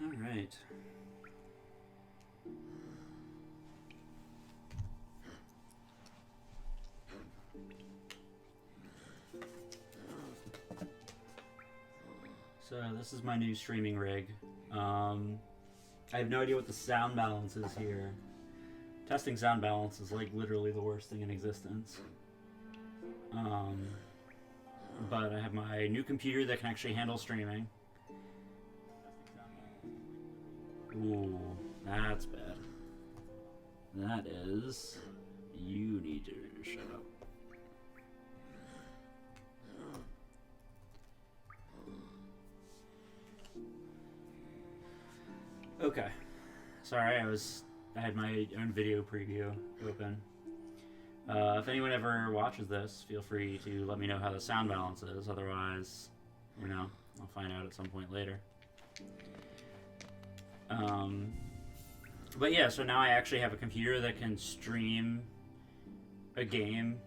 All right. So this is my new streaming rig. I have no idea what the sound balance is here. Testing sound balance is like literally the worst thing in existence. Um, but I have my new computer that can actually handle streaming. Ooh, that's bad. That is. You need to shut up. Okay. Sorry, I had my own video preview open. If anyone ever watches this, feel free to let me know how the sound balance is. Otherwise, I'll find out at some point later. But yeah, so now I actually have a computer that can stream a game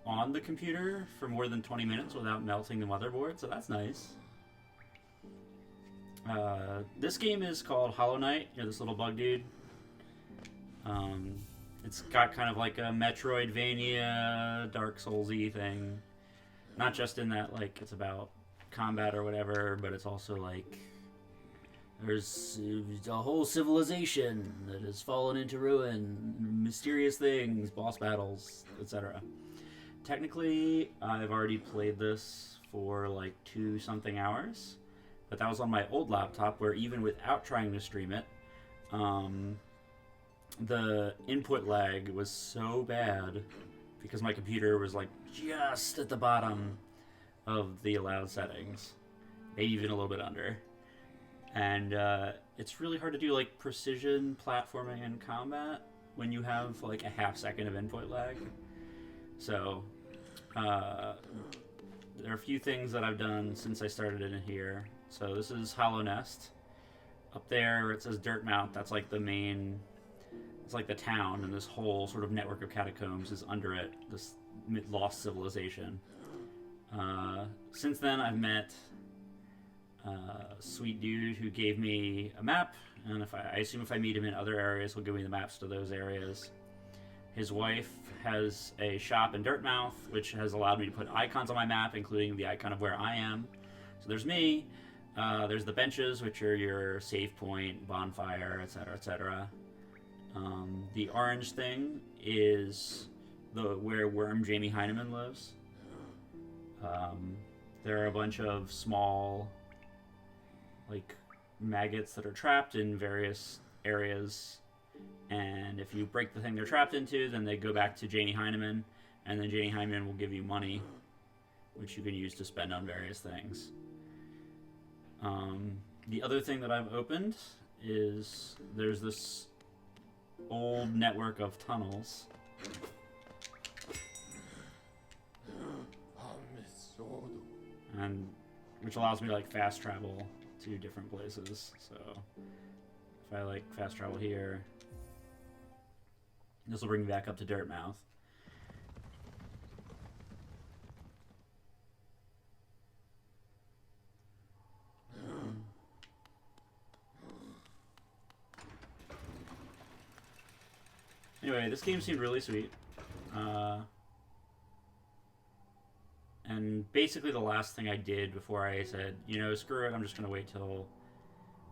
on the computer for more than 20 minutes without melting the motherboard, so that's nice. This game is called Hollow Knight. You're this little bug dude. It's got kind of like a Metroidvania, Dark Souls-y thing. Not just in that, like, it's about combat or whatever, but it's also like there's a whole civilization that has fallen into ruin, mysterious things, boss battles, etc. Technically, I've already played this for like 2-something hours, but that was on my old laptop where even without trying to stream it, the input lag was so bad because my computer was like just at the bottom of the allowed settings, maybe even a little bit under. And it's really hard to do like precision platforming and combat when you have like a half second of input lag. So there are a few things that I've done since I started in here. So this is Hollow Nest. Up there it says Dirtmouth. That's like the main, it's like the town, and this whole sort of network of catacombs is under it, this lost civilization. Since then I've met a sweet dude who gave me a map, and I assume if I meet him in other areas, he'll give me the maps to those areas. His wife has a shop in Dirtmouth, which has allowed me to put icons on my map, including the icon of where I am. So there's me, there's the benches, which are your save point, bonfire, etc., etc. The orange thing is where Worm Jamie Heineman lives. There are a bunch of small, like, maggots that are trapped in various areas, and if you break the thing they're trapped into, then they go back to Janie Heineman, and then Janie Heineman will give you money, which you can use to spend on various things. The other thing that I've opened is there's this old network of tunnels. And which allows me to like fast travel to different places. So if I like fast travel here, this will bring me back up to Dirtmouth. Anyway, this game seemed really sweet. And basically the last thing I did before I said, screw it, I'm just going to wait till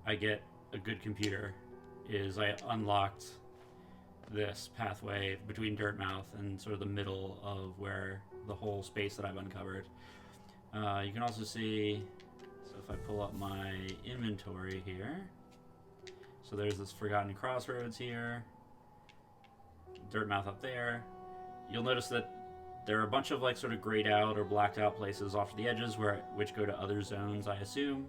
I get a good computer, is I unlocked this pathway between Dirtmouth and sort of the middle of where the whole space that I've uncovered. You can also see, so if I pull up my inventory here, so there's this Forgotten Crossroads here, Dirtmouth up there. You'll notice that there are a bunch of like sort of grayed out or blacked out places off to the edges which go to other zones, I assume.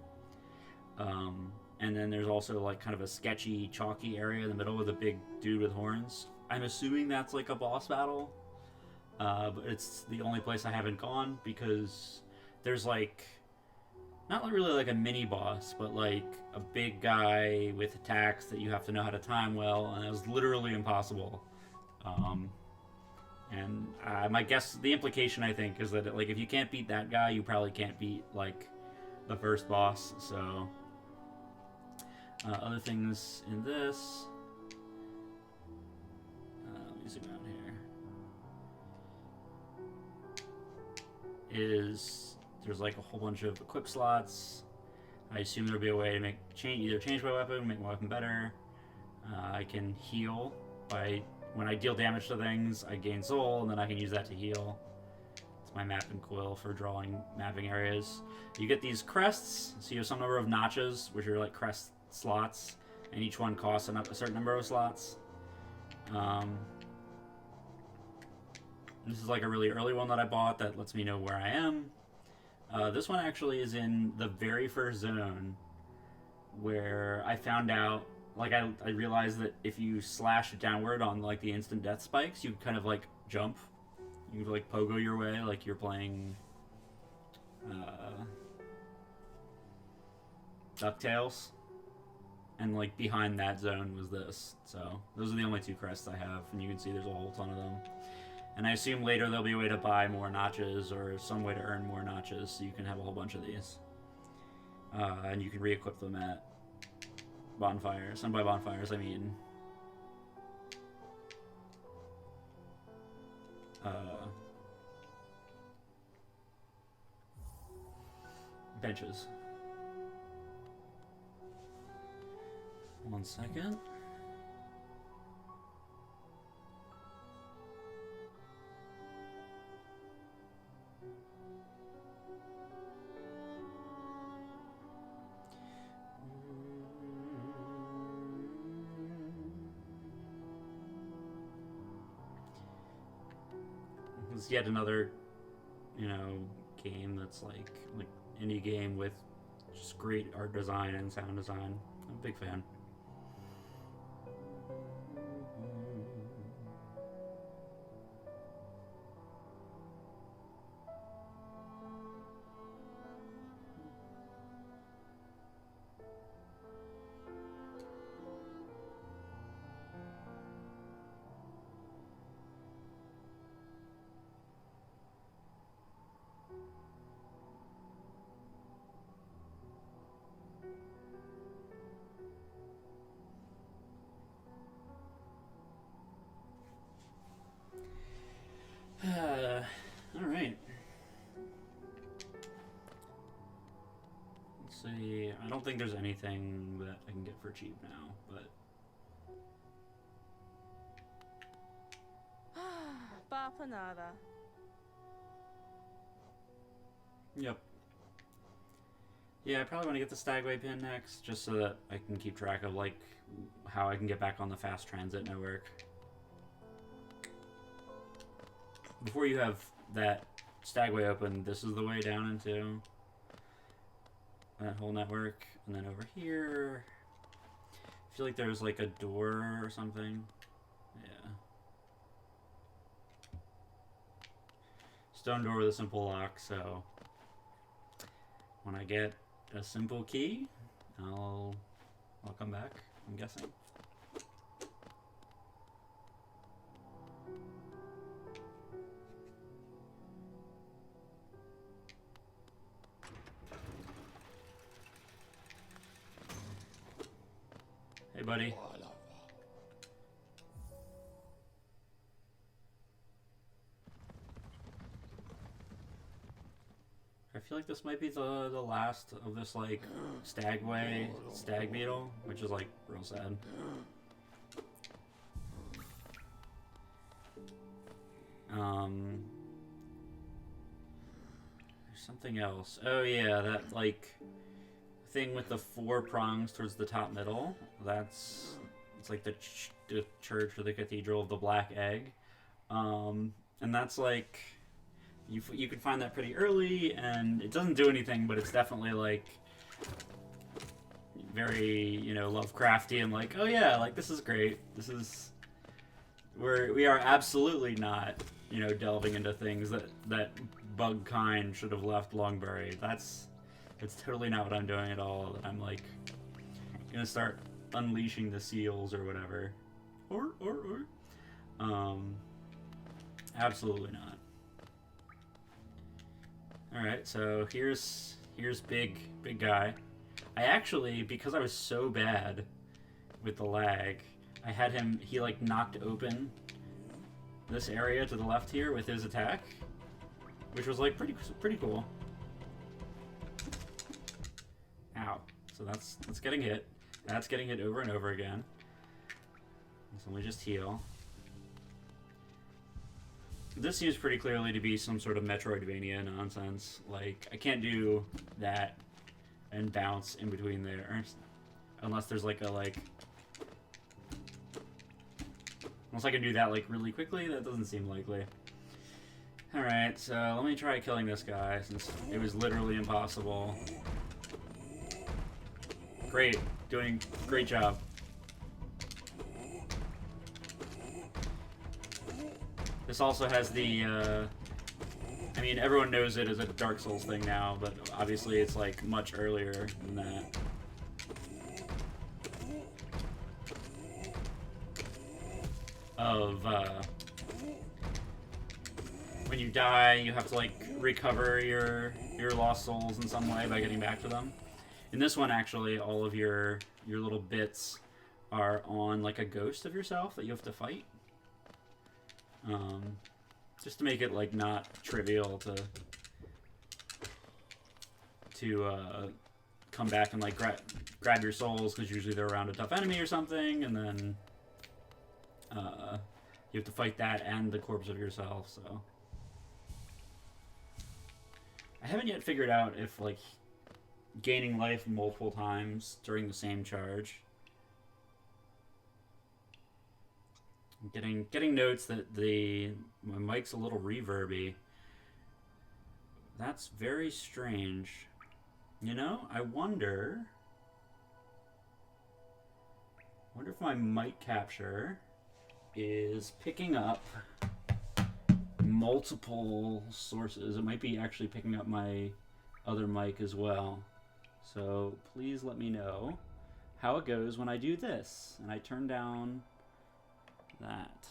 And then there's also like kind of a sketchy, chalky area in the middle with a big dude with horns. I'm assuming that's like a boss battle. But it's the only place I haven't gone because there's like, not really like a mini boss, but like a big guy with attacks that you have to know how to time well, and it was literally impossible. And my guess, the implication I think is that like if you can't beat that guy, you probably can't beat like the first boss. So Other things in this. Let me zoom out here. There's like a whole bunch of equip slots. I assume there'll be a way to either change my weapon, make my weapon better. I can heal when I deal damage to things, I gain soul, and then I can use that to heal. It's my mapping quill for drawing mapping areas. You get these crests, so you have some number of notches, which are like crest slots, and each one costs a certain number of slots. This is like a really early one that I bought that lets me know where I am. This one actually is in the very first zone where I found out, like I realized that if you slash downward on like the instant death spikes, you kind of like jump. You like pogo your way like you're playing DuckTales. And like behind that zone was this. So those are the only two crests I have, and you can see there's a whole ton of them. And I assume later there'll be a way to buy more notches or some way to earn more notches so you can have a whole bunch of these. And you can re-equip them at bonfires. And by bonfires, I mean... benches. 1 second. It's yet another, game that's like indie game with just great art design and sound design. I'm a big fan. All right. Let's see. I don't think there's anything that I can get for cheap now, but... Bapanada. Yep. Yeah, I probably want to get the Stagway pin next, just so that I can keep track of, like, how I can get back on the fast transit network. Before you have that Stagway open, this is the way down into that whole network. And then over here, I feel like there's like a door or something. Yeah. Stone door with a simple lock, so when I get a simple key, I'll come back, I'm guessing. Hey, buddy. I feel like this might be the last of this, like, Stagway stag beetle, which is, like, real sad. There's something else. Oh, yeah, that, like, thing with the 4 prongs towards the top middle. It's like the church or the cathedral of the Black Egg. And that's, like... You can find that pretty early, and it doesn't do anything, but it's definitely, like, very, Lovecraftian, like, oh yeah, like, this is great. This is... We are absolutely not, delving into things that bug kind should have left long buried. That's totally not what I'm doing at all. That I'm, like, gonna start unleashing the seals or whatever. Absolutely not. Alright, so here's big guy. I actually, because I was so bad with the lag, I had him, he like knocked open this area to the left here with his attack, which was like pretty cool. Ow. So that's getting hit. That's getting hit over and over again. So let me just heal. This seems pretty clearly to be some sort of Metroidvania nonsense. Like, I can't do that and bounce in between there. Unless there's like a, like... Unless I can do that, like, really quickly, that doesn't seem likely. Alright, so let me try killing this guy, since it was literally impossible. Great. Doing great job. This also has the, I mean, everyone knows it as a Dark Souls thing now, but obviously it's, like, much earlier than that. Of, when you die, you have to, like, recover your lost souls in some way by getting back to them. In this one, actually, all of your little bits are on, like, a ghost of yourself that you have to fight. Just to make it, like, not trivial to come back and, like, grab your souls, because usually they're around a tough enemy or something, and then you have to fight that and the corpse of yourself, so... I haven't yet figured out if, like, gaining life multiple times during the same charge... I'm getting notes that my mic's a little reverby. That's very strange. You know, I wonder if my mic capture is picking up multiple sources. It might be actually picking up my other mic as well. So please let me know how it goes when I do this and I turn down that.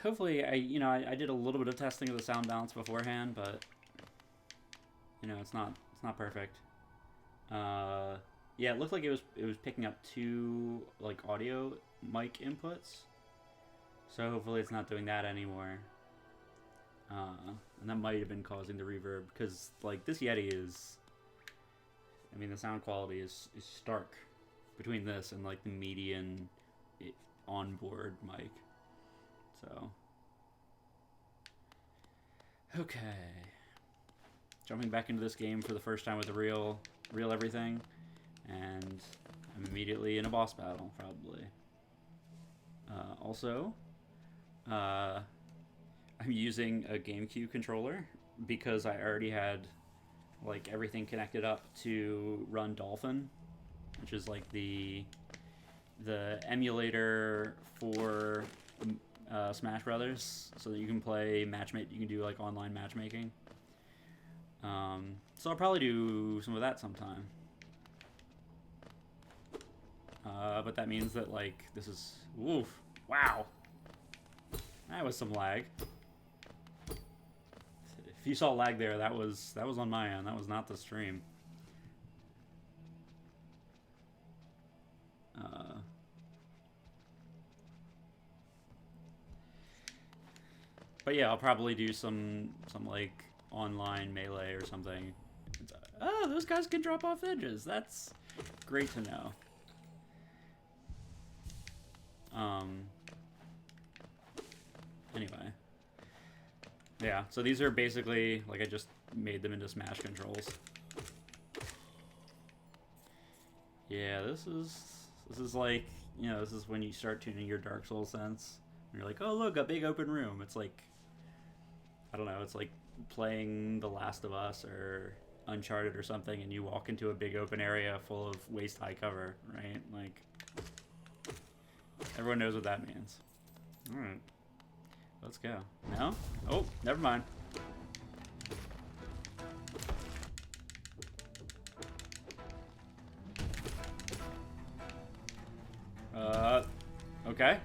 Hopefully, I did a little bit of testing of the sound balance beforehand, but it's not perfect. Yeah, it looked like it was picking up two like audio mic inputs. So hopefully it's not doing that anymore. And that might have been causing the reverb, because like this Yeti is, I mean, the sound quality is stark between this and like the median onboard mic. So, okay. Jumping back into this game for the first time with the real everything, and I'm immediately in a boss battle, probably. Also, I'm using a GameCube controller because I already had like everything connected up to run Dolphin, which is like the emulator for Smash Brothers, so that you can play you can do like online matchmaking. So I'll probably do some of that sometime. But that means that like this is woof. Wow. That was some lag. If you saw lag there, that was on my end. That was not the stream. But yeah, I'll probably do some like online melee or something. Oh, those guys can drop off edges. That's great to know. Anyway. Yeah, so these are basically, like, I just made them into Smash controls. Yeah, this is like, this is when you start tuning your Dark Souls sense. And you're like, oh look, a big open room. It's like, I don't know, it's like playing The Last of Us or Uncharted or something, and you walk into a big open area full of waist-high cover, right? Like, everyone knows what that means. Alright. Let's go. No? Oh, never mind. Okay.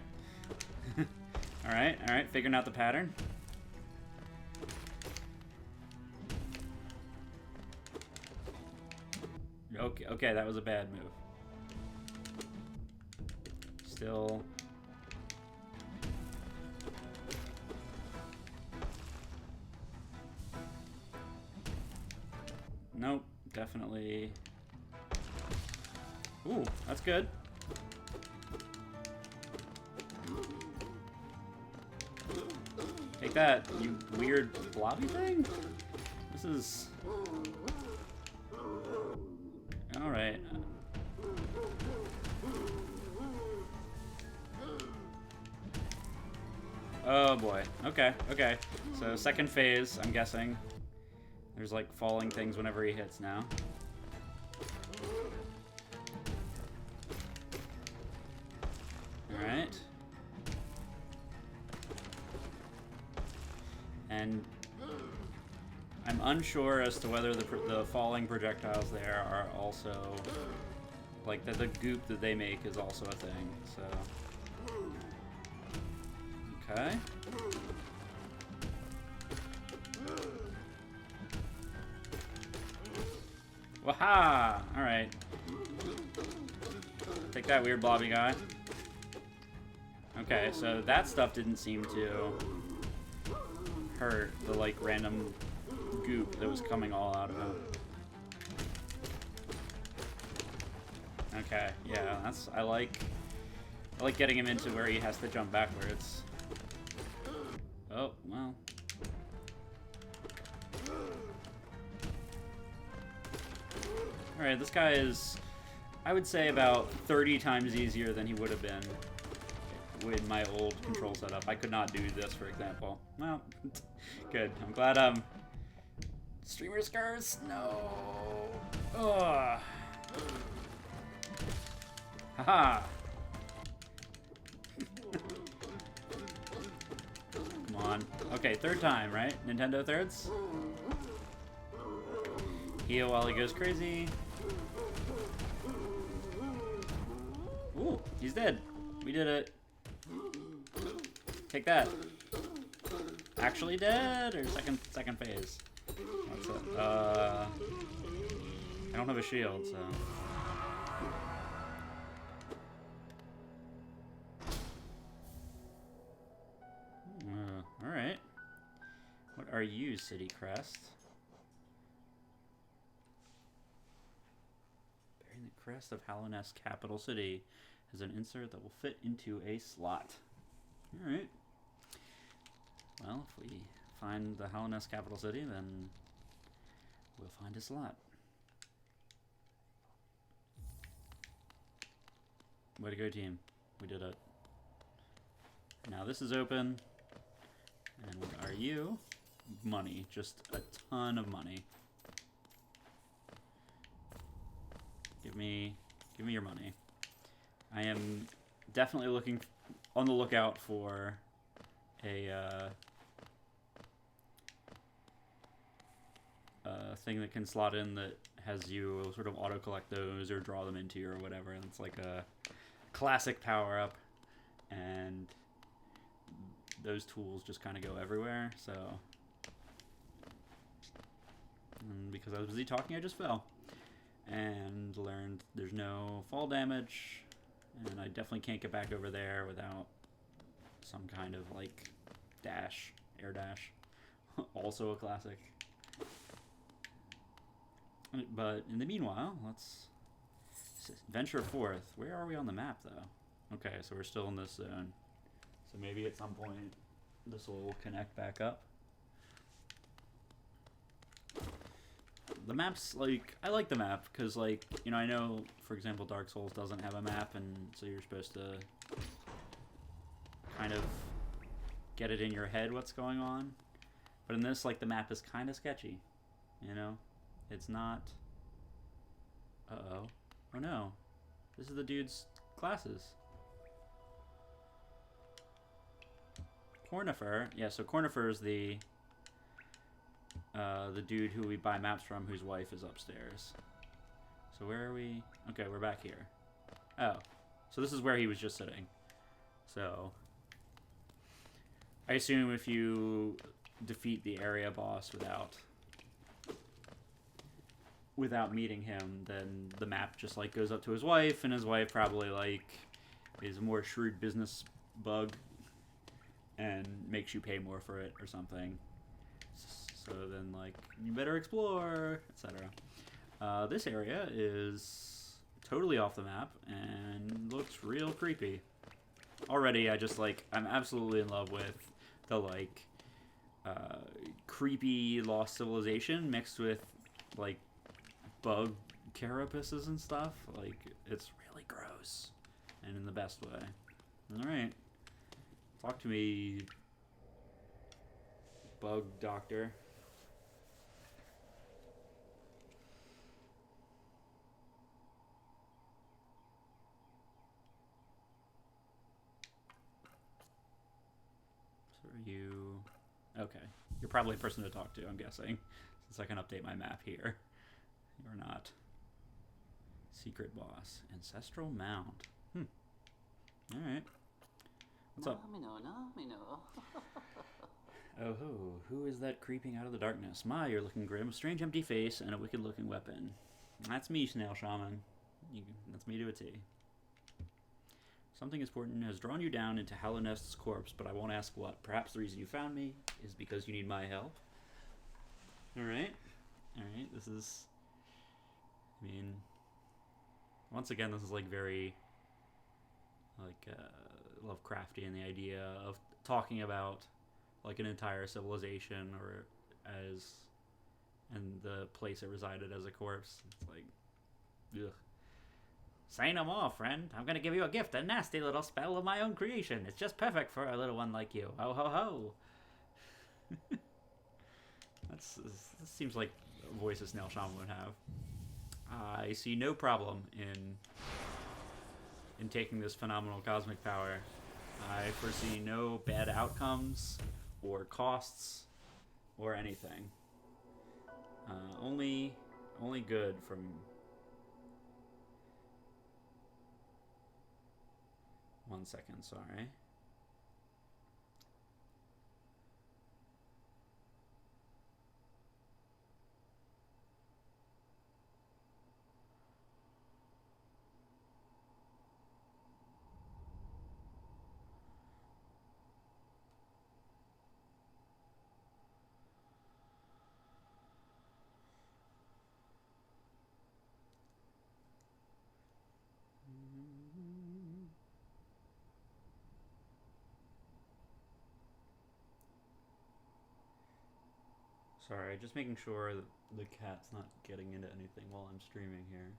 Alright, figuring out the pattern. Okay, that was a bad move. Still... Nope, definitely... Ooh, that's good. Take that, you weird blobby thing? This is... Alright. Oh boy. Okay. So second phase, I'm guessing. There's like falling things whenever he hits now. Alright. And I'm unsure as to whether the falling projectiles there are also, like, the goop that they make is also a thing, so... Okay. Waha! Alright. Take that, weird blobby guy. Okay, so that stuff didn't seem to hurt the, like, random goop that was coming all out of him. Okay, yeah, I like getting him into where he has to jump backwards. Oh, well. Alright, this guy is, I would say, about 30 times easier than he would have been with my old control setup. I could not do this, for example. Well, good. I'm glad, streamer scars? No. Ugh. Haha. Come on. Okay, third time, right? Nintendo thirds? Heal while he goes crazy. Ooh, he's dead. We did it. Take that. Actually dead, or second phase? What's it? I don't have a shield, so. Alright. What are you, City Crest? Bearing the crest of Hallownest Capital City has an insert that will fit into a slot. Alright. Well, if we find the Hallownest Capital City, then we'll find a slot. Way to go, team. We did it. Now this is open. And what are you? Money. Just a ton of money. Give me your money. I am definitely on the lookout for a thing that can slot in that has you sort of auto collect those or draw them into you or whatever. And it's like a classic power up, and those tools just kind of go everywhere. So, and because I was busy talking, I just fell and learned there's no fall damage, and I definitely can't get back over there without some kind of like dash, air dash. Also a classic. But in the meanwhile, let's venture forth. Where are we on the map, though? Okay, so we're still in this zone. So maybe at some point this will connect back up. The map's like, I like the map because, like, you know, I know, for example, Dark Souls doesn't have a map, and so you're supposed to kind of get it in your head what's going on. But in this, like, the map is kind of sketchy, you know? It's not... Uh-oh. Oh no. This is the dude's glasses. Cornifer. Yeah, so Cornifer is the dude who we buy maps from, whose wife is upstairs. So where are we? Okay, we're back here. Oh. So this is where he was just sitting. So I assume if you defeat the area boss without meeting him, then the map just like goes up to his wife, and his wife probably like is a more shrewd business bug and makes you pay more for it or something. So then like you better explore, etc. This area is totally off the map and looks real creepy. Already I'm absolutely in love with the like creepy lost civilization mixed with like bug carapaces and stuff. Like, it's really gross and in the best way. Alright, talk to me, bug doctor. So are you... Okay, you're probably a person to talk to, I'm guessing, since I can update my map here. You're not. Secret boss. Ancestral mound. Alright. What's up? Oh ho, who is that creeping out of the darkness? My, you're looking grim, a strange empty face, and a wicked looking weapon. That's me, Snail Shaman. That's me to a T. Something important has drawn you down into Hallownest's corpse, but I won't ask what. Perhaps the reason you found me is because you need my help. Alright. Alright, this is... I mean... Once again, this is like very... like, Lovecraftian, the idea of talking about like an entire civilization or as... and the place it resided as a corpse. It's like... ugh. Say no more, friend. I'm gonna give you a gift, a nasty little spell of my own creation. It's just perfect for a little one like you. Ho ho ho. This seems like a voice a Snail Shaman would have. I see no problem in taking this phenomenal cosmic power. I foresee no bad outcomes or costs or anything. Only good from... 1 second, sorry. Sorry, just making sure that the cat's not getting into anything while I'm streaming here.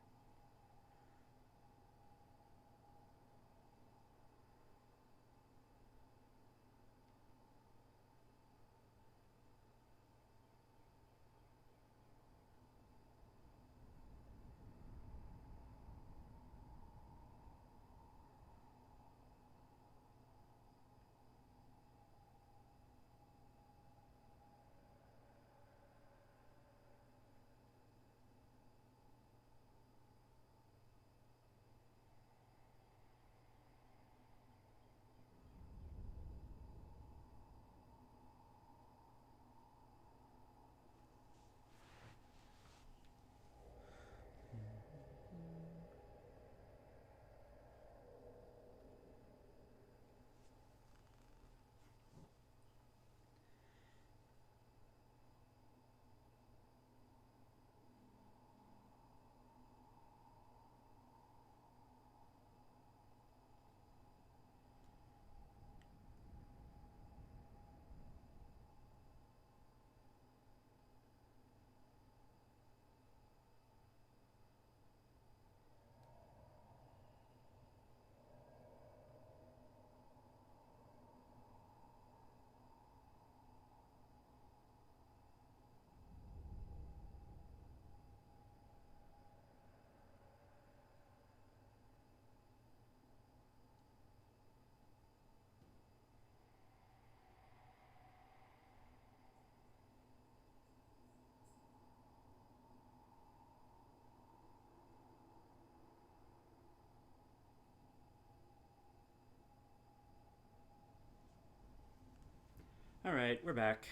Alright, we're back.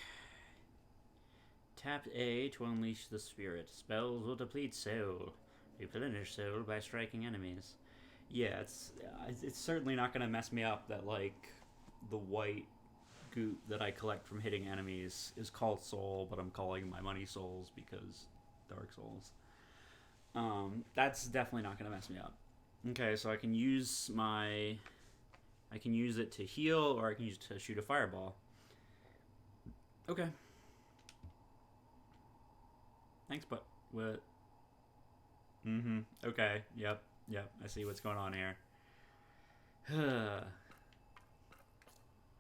Tap A to unleash the spirit. Spells will deplete soul. Replenish soul by striking enemies. Yeah, it's certainly not going to mess me up that, like, the white goop that I collect from hitting enemies is called soul, but I'm calling my money souls because Dark Souls. That's definitely not going to mess me up. Okay, so I can use it to heal, or I can use it to shoot a fireball. Okay. Thanks, but what? Okay. Yep. I see what's going on here.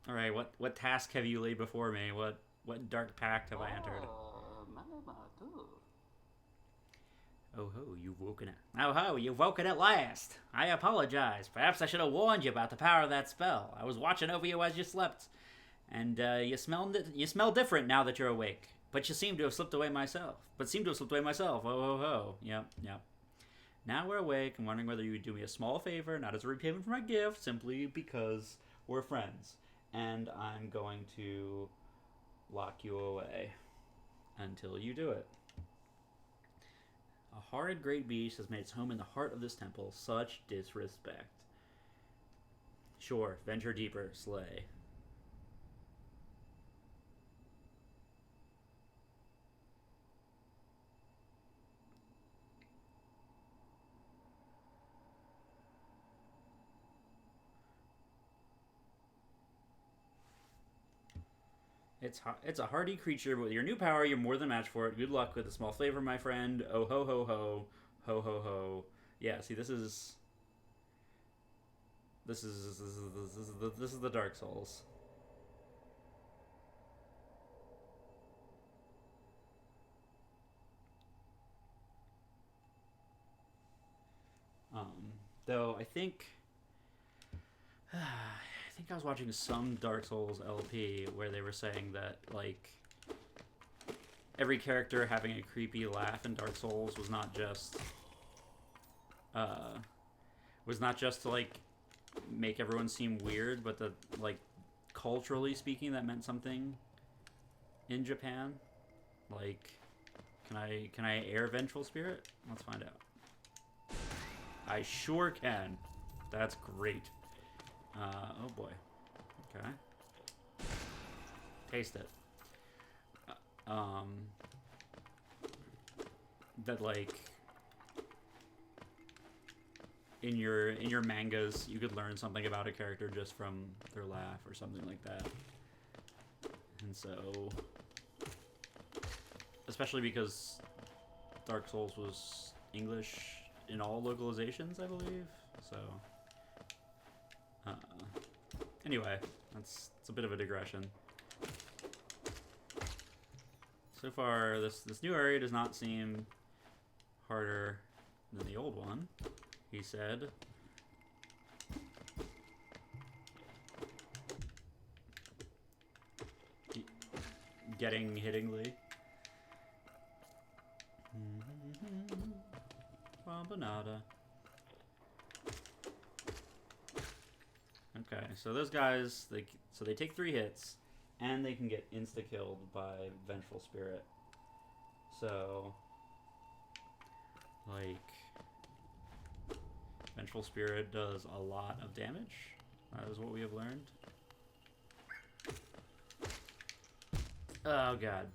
All right. What task have you laid before me? What dark pact have I entered? Oh ho, you've woken up. Oh ho, you've woken at last. I apologize. Perhaps I should have warned you about the power of that spell. I was watching over you as you slept, and you smell different now that you're awake. But you seem to have slipped away myself. Oh ho ho. Yep. Now we're awake. I'm wondering whether you would do me a small favor, not as a repayment for my gift, simply because we're friends. And I'm going to lock you away until you do it. A horrid great beast has made its home in the heart of this temple. Such disrespect. Sure, venture deeper, slay. It's a hardy creature, but with your new power, you're more than matched for it. Good luck with a small favor, my friend. Oh ho ho ho, ho ho ho. Yeah, see, this is the Dark Souls. Though I think I was watching some Dark Souls LP where they were saying that, like, every character having a creepy laugh in Dark Souls was not just to, like, make everyone seem weird, but that, like, culturally speaking, that meant something in Japan. Like, can I air Vengeful Spirit? Let's find out. I sure can. That's great. Oh boy. Okay. Taste it. That, like, in your mangas, you could learn something about a character just from their laugh or something like that. And so, especially because Dark Souls was English in all localizations, I believe. So, anyway, it's a bit of a digression. So far, this new area does not seem harder than the old one, he said. Getting hittingly. Bombanada. Okay, so those guys, they take 3 hits, and they can get insta-killed by Vengeful Spirit. So, like, Vengeful Spirit does a lot of damage. That is what we have learned. Oh god.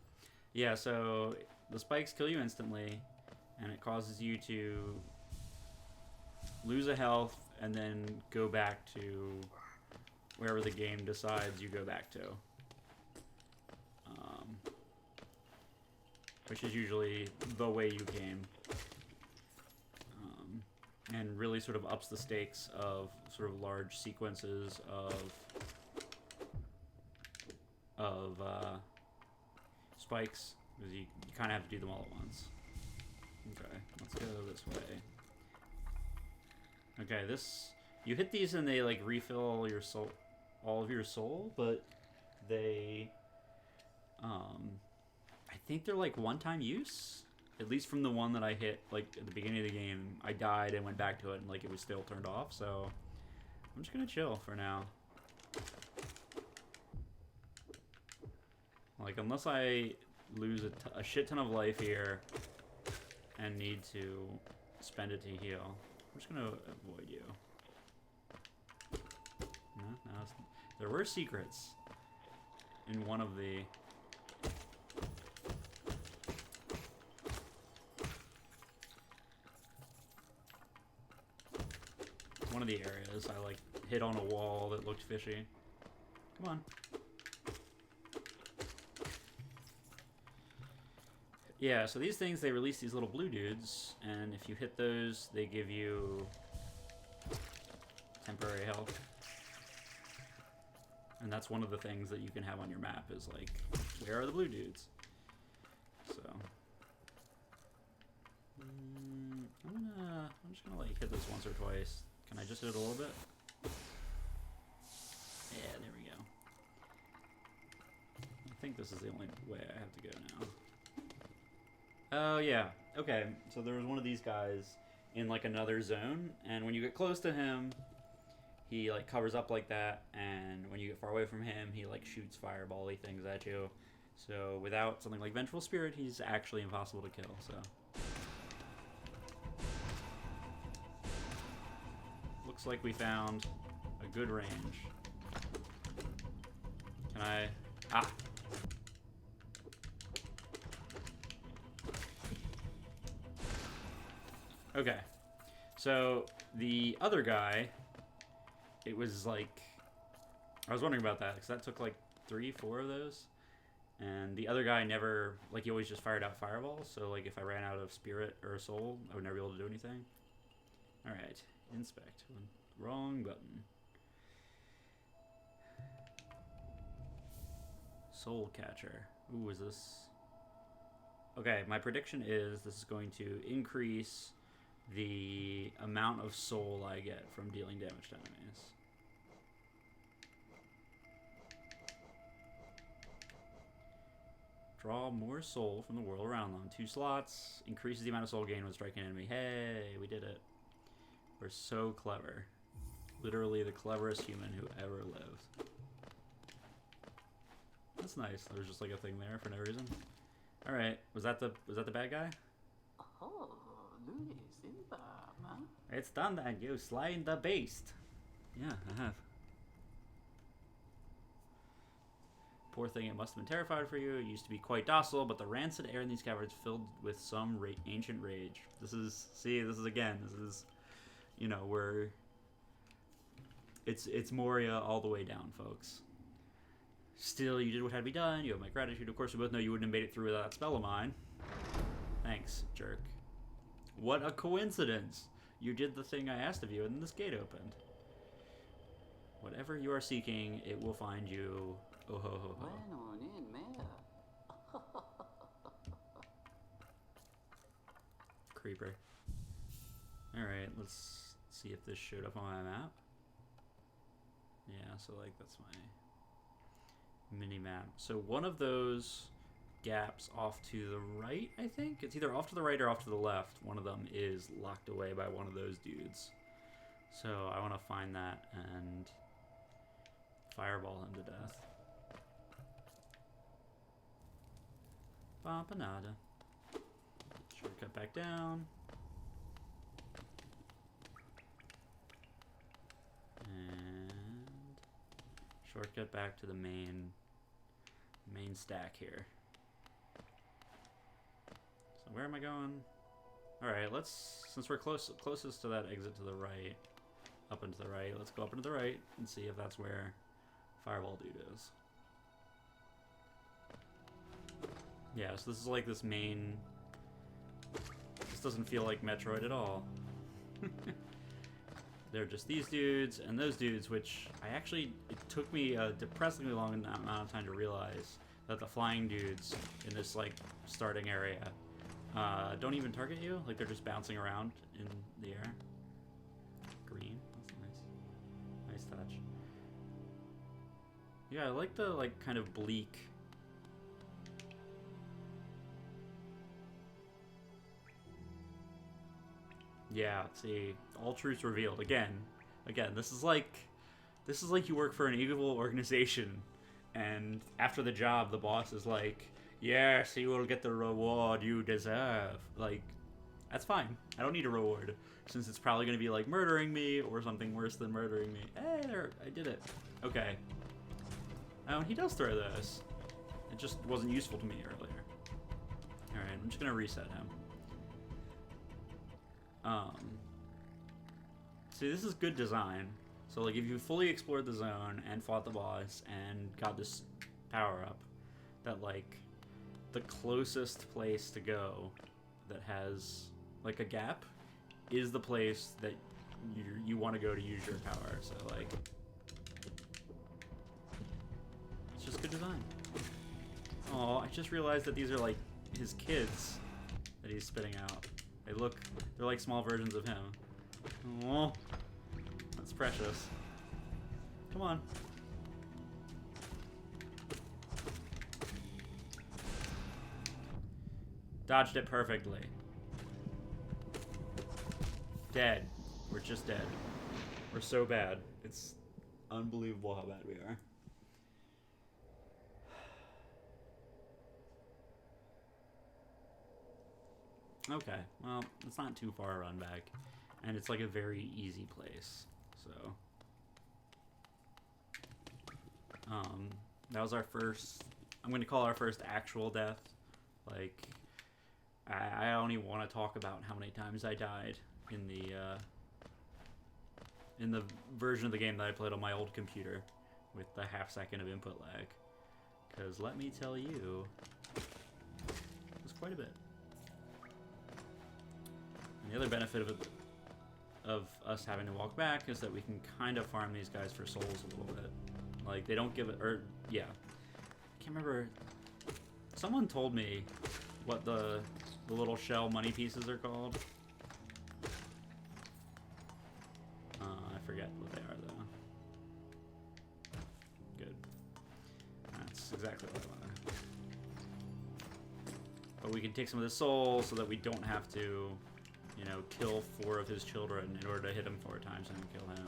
Yeah, so the spikes kill you instantly, and it causes you to lose a health and then go back to wherever the game decides you go back to. Which is usually the way you came. And really sort of ups the stakes of sort of large sequences of spikes, because you kind of have to do them all at once. Okay, let's go this way. Okay, you hit these and they, like, refill your soul, all of your soul, but they, I think they're, like, one-time use. At least from the one that I hit, like, at the beginning of the game, I died and went back to it, and, like, it was still turned off, so I'm just gonna chill for now. Like, unless I lose a shit ton of life here and need to spend it to heal, I'm just gonna avoid you. No, there were secrets in one of the... One of the areas I, like, hit on a wall that looked fishy. Come on. Yeah, so these things, they release these little blue dudes, and if you hit those, they give you temporary health. And that's one of the things that you can have on your map is, like, where are the blue dudes? So... I'm just gonna, like, hit this once or twice. Can I just hit it a little bit? Yeah, there we go. I think this is the only way I have to go now. Oh, yeah. Okay, so there was one of these guys in, like, another zone, and when you get close to him, he, like, covers up like that, and when you get far away from him, he, like, shoots fireball-y things at you. So without something like Vengeful Spirit, he's actually impossible to kill, so... Looks like we found a good range. Can I... Ah! Okay. So, the other guy, it was like... I was wondering about that, because that took like 3, 4 of those. And the other guy never... Like, he always just fired out fireballs, so like if I ran out of spirit or soul, I would never be able to do anything. Alright. Inspect. Wrong button. Soul Catcher. Ooh, is this... Okay, my prediction is this is going to increase the amount of soul I get from dealing damage to enemies. Draw more soul from the world around them. 2 slots. Increases the amount of soul gained when striking an enemy. Hey, we did it. We're so clever. Literally the cleverest human who ever lived. That's nice. There was just like a thing there for no reason. Alright, was that the bad guy? Oh, Louis, Simba, man. It's done then, you slain the beast. Yeah, I have. Poor thing, it must have been terrified for you. It used to be quite docile, but the rancid air in these caverns filled with some ancient rage. This is, you know, where it's Moria all the way down, folks. Still, you did what had to be done. You have my gratitude. Of course, we both know you wouldn't have made it through without that spell of mine. Thanks, jerk. What a coincidence. You did the thing I asked of you, and this gate opened. Whatever you are seeking, it will find you. Oh ho ho ho. Bueno, in mer. Creeper. Alright, let's see if this showed up on my map. Yeah, so like that's my mini map. So one of those gaps off to the right, I think? It's either off to the right or off to the left. One of them is locked away by one of those dudes. So I want to find that and fireball him to death. Bampanada. Shortcut back down. And shortcut back to the main stack here. So where am I going? Alright, since we're closest to that exit to the right, up and to the right, let's go up and to the right and see if that's where Fireball Dude is. Yeah, so this is like this main... This doesn't feel like Metroid at all. They're just these dudes and those dudes, which it took me a depressingly long amount of time to realize that the flying dudes in this, like, starting area don't even target you. Like, they're just bouncing around in the air. Green. That's nice. Nice touch. Yeah, I like the, like, kind of bleak... Yeah, see, all truths revealed. Again, this is like you work for an evil organization And after the job, the boss is like, yes, you will get the reward you deserve. Like, that's fine. I don't need a reward, since it's probably going to be like murdering me or something worse than murdering me. Hey, there, I did it. Okay. Oh, he does throw this. It just wasn't useful to me earlier. Alright, I'm just going to reset him. See, this is good design. So, like, if you fully explored the zone and fought the boss and got this power-up, that, like, the closest place to go that has, like, a gap is the place that you want to go to use your power. So, like, it's just good design. Oh, I just realized that these are, like, his kids that he's spitting out. They're like small versions of him. Oh, that's precious. Come on. Dodged it perfectly. Dead. We're just dead. We're so bad. It's unbelievable how bad we are. Okay, well, it's not too far a run back. And it's like a very easy place. So that was our first, I'm going to call our first actual death. Like, I only want to talk about how many times I died in the version of the game that I played on my old computer with the half-second of input lag. Because let me tell you, it was quite a bit. And the other benefit of us having to walk back is that we can kind of farm these guys for souls a little bit. Like, they don't give it, or, yeah. I can't remember, someone told me what the little shell money pieces are called. I forget what they are, though. Good. That's exactly what I wanted. But we can take some of the soul so that we don't have to, you know, kill 4 of his children in order to hit him 4 times and kill him.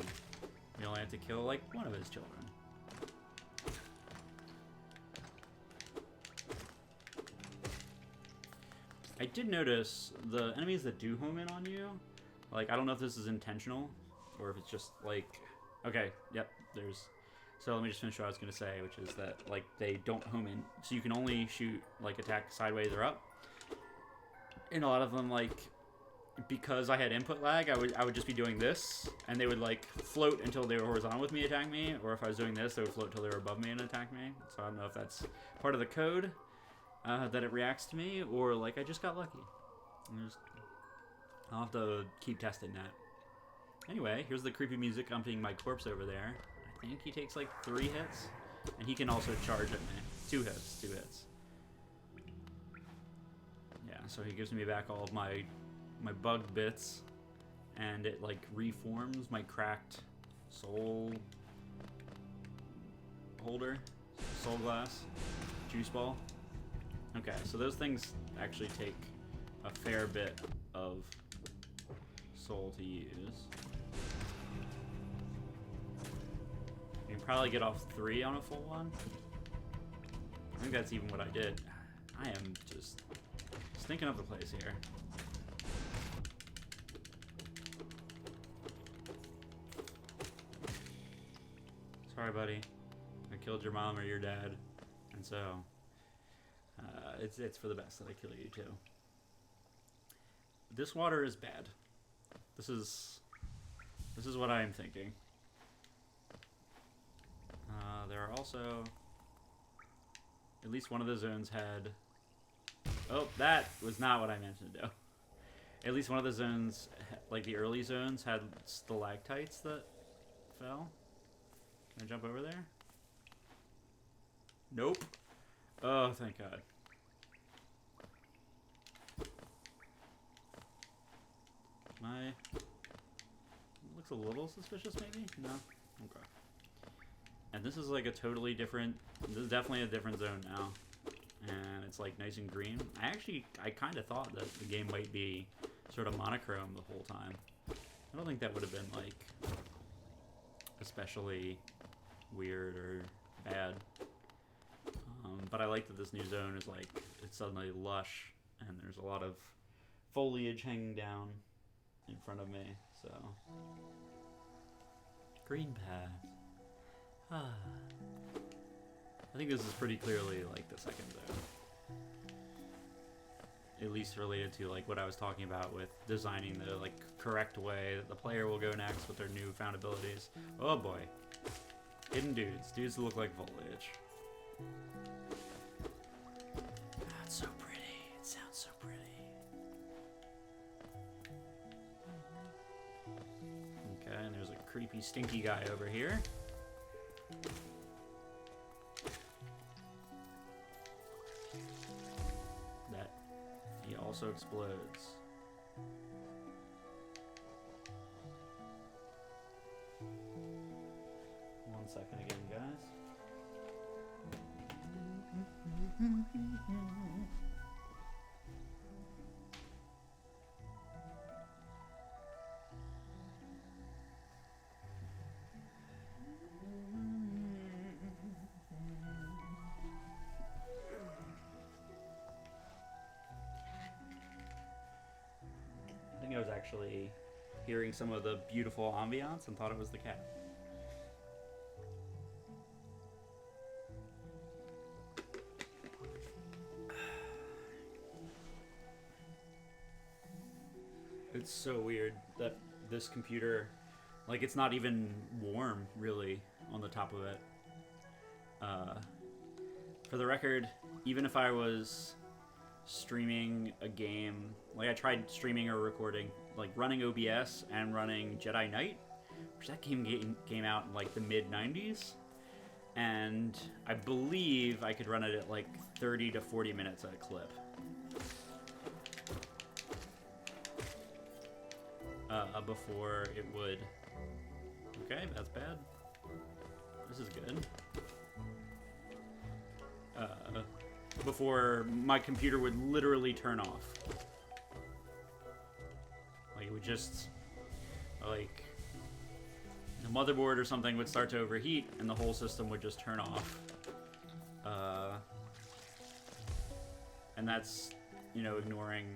We only have to kill, like, 1 of his children. I did notice the enemies that do home in on you, like, I don't know if this is intentional, or if it's just, like, okay, yep, there's, so let me just finish what I was going to say, which is that, like, they don't home in, so you can only shoot, like, attack sideways or up, and a lot of them, like, because I had input lag, I would just be doing this, and they would, like, float until they were horizontal with me, attack me, or if I was doing this, they would float until they were above me and attack me, so I don't know if that's part of the code, that it reacts to me, or, like, I just got lucky. I'll have to keep testing that. Anyway, here's the creepy music humping my corpse over there. I think he takes, like, 3 hits, and he can also charge at me. 2 hits. Yeah, so he gives me back all of my bugged bits, and it, like, reforms my cracked soul holder, soul glass, juice ball. Okay, so those things actually take a fair bit of soul to use. You can probably get off 3 on a full one. I think that's even what I did. I am just stinking up the place here. Sorry, buddy. I killed your mom or your dad, and so it's for the best that I kill you too. This water is bad. This is what I am thinking. There are also, at least one of the zones had. Oh, that was not what I meant to do. At least one of the zones, like the early zones, had stalactites that fell. Can I jump over there? Nope. Oh, thank God. Looks a little suspicious, maybe? No? Okay. And this is like a totally different, this is definitely a different zone now. And it's like nice and green. I kind of thought that the game might be sort of monochrome the whole time. I don't think that would have been like especially weird or bad. But I like that this new zone is like, it's suddenly lush, and there's a lot of foliage hanging down in front of me, so. Green path. Ah. I think this is pretty clearly like the second zone. At least related to like what I was talking about with designing the like correct way that the player will go next with their newfound abilities. Oh boy. Hidden dudes. Dudes that look like foliage. That's so pretty. It sounds so pretty. Okay, and there's a creepy, stinky guy over here. That he also explodes. One second again, guys. I think I was actually hearing some of the beautiful ambiance and thought it was the cat. It's so weird that this computer, like, it's not even warm, really, on the top of it. For the record, even if I was streaming a game, like I tried streaming or recording, like running OBS and running Jedi Knight, which that game came out in like the mid-90s, and I believe I could run it at like 30 to 40 minutes at a clip. Before it would... Okay, that's bad. This is good. Before my computer would literally turn off. Like, it would just... Like... The motherboard or something would start to overheat, and the whole system would just turn off. And that's, you know, ignoring...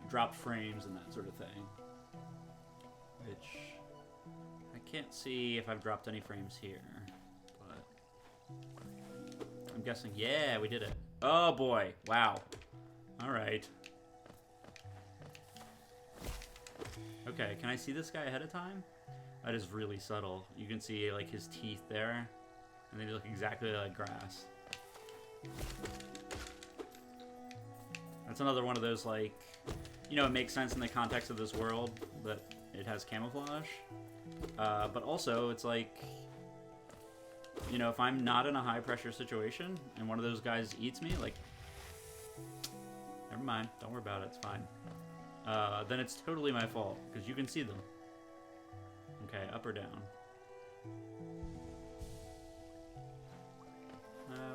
dropped frames and that sort of thing. Which... I can't see if I've dropped any frames here. But... I'm guessing... Yeah, we did it. Oh boy. Wow. Alright. Okay, can I see this guy ahead of time? That is really subtle. You can see, like, his teeth there. And they look exactly like grass. That's another one of those, like... You know, it makes sense in the context of this world that it has camouflage. But also, it's like... You know, if I'm not in a high-pressure situation, and one of those guys eats me, like... Never mind. Don't worry about it. It's fine. Then it's totally my fault, because you can see them. Okay, up or down?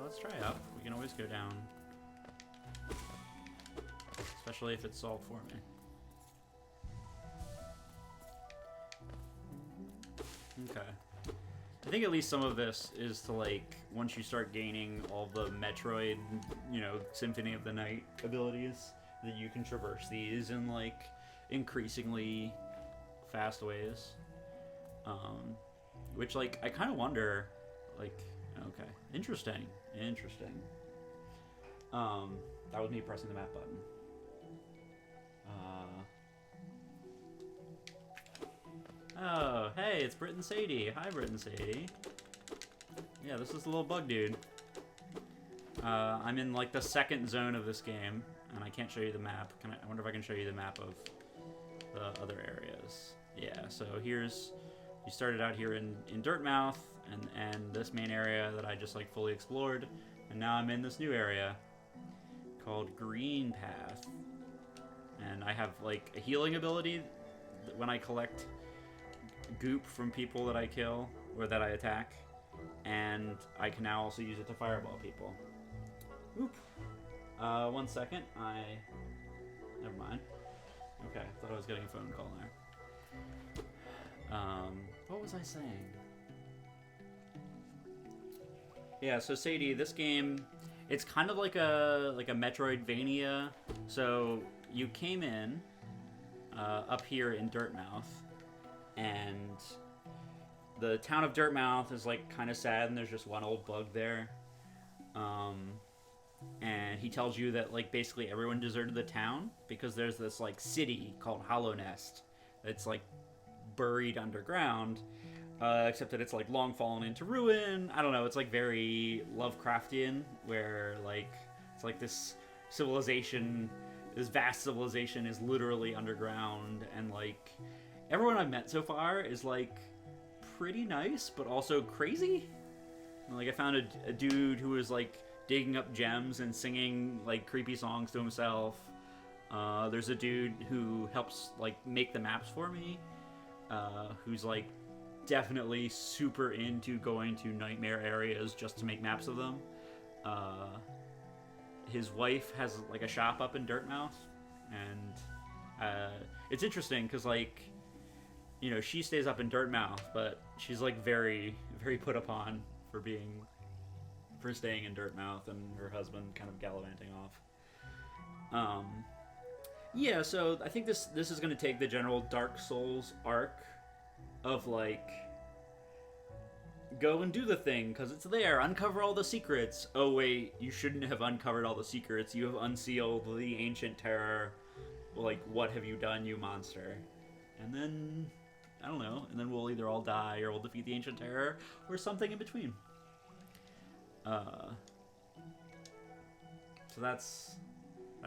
Let's try up. We can always go down. Especially if it's solved for me. Okay. I think at least some of this is to, like, once you start gaining all the Metroid, you know, Symphony of the Night abilities, that you can traverse these in, like, increasingly fast ways. Which, like, I kind of wonder, like, okay, interesting. That was me pressing the map button. Oh, hey, it's Brit and Sadie. Hi, Brit and Sadie. Yeah, this is the little bug dude. I'm in, like, the second zone of this game, and I can't show you the map. I wonder if I can show you the map of the other areas. Yeah, so here's... You started out here in Dirtmouth, and this main area that I just, like, fully explored, and now I'm in this new area called Green Path. And I have, like, a healing ability when I collect goop from people that I kill, or that I attack, and I can now also use it to fireball people. Oop. 1 second, never mind. Okay, I thought I was getting a phone call there. What was I saying? Yeah, so Sadie, this game, it's kind of like a Metroidvania. So you came in up here in Dirtmouth, and the town of Dirtmouth is like kind of sad, and there's just one old bug there. And he tells you that like basically everyone deserted the town because there's this like city called Hollow Nest that's like buried underground. Except that it's like long fallen into ruin. I don't know. It's like very Lovecraftian, where like it's like this civilization, this vast civilization, is literally underground, and like everyone I've met so far is like pretty nice, but also crazy. Like I found a dude who was like digging up gems and singing like creepy songs to himself. There's a dude who helps like make the maps for me, who's like definitely super into going to nightmare areas just to make maps of them. His wife has like a shop up in Dirtmouth, and it's interesting because like, you know, she stays up in Dirtmouth, but she's like very, very put upon for staying in Dirtmouth, and her husband kind of gallivanting off. Yeah, so I think this is going to take the general Dark Souls arc of like, go and do the thing because it's there, uncover all the secrets. Oh wait, you shouldn't have uncovered all the secrets, you have unsealed the ancient terror. Like, what have you done, you monster? And then I don't know, and then we'll either all die or we'll defeat the ancient terror or something in between. So that's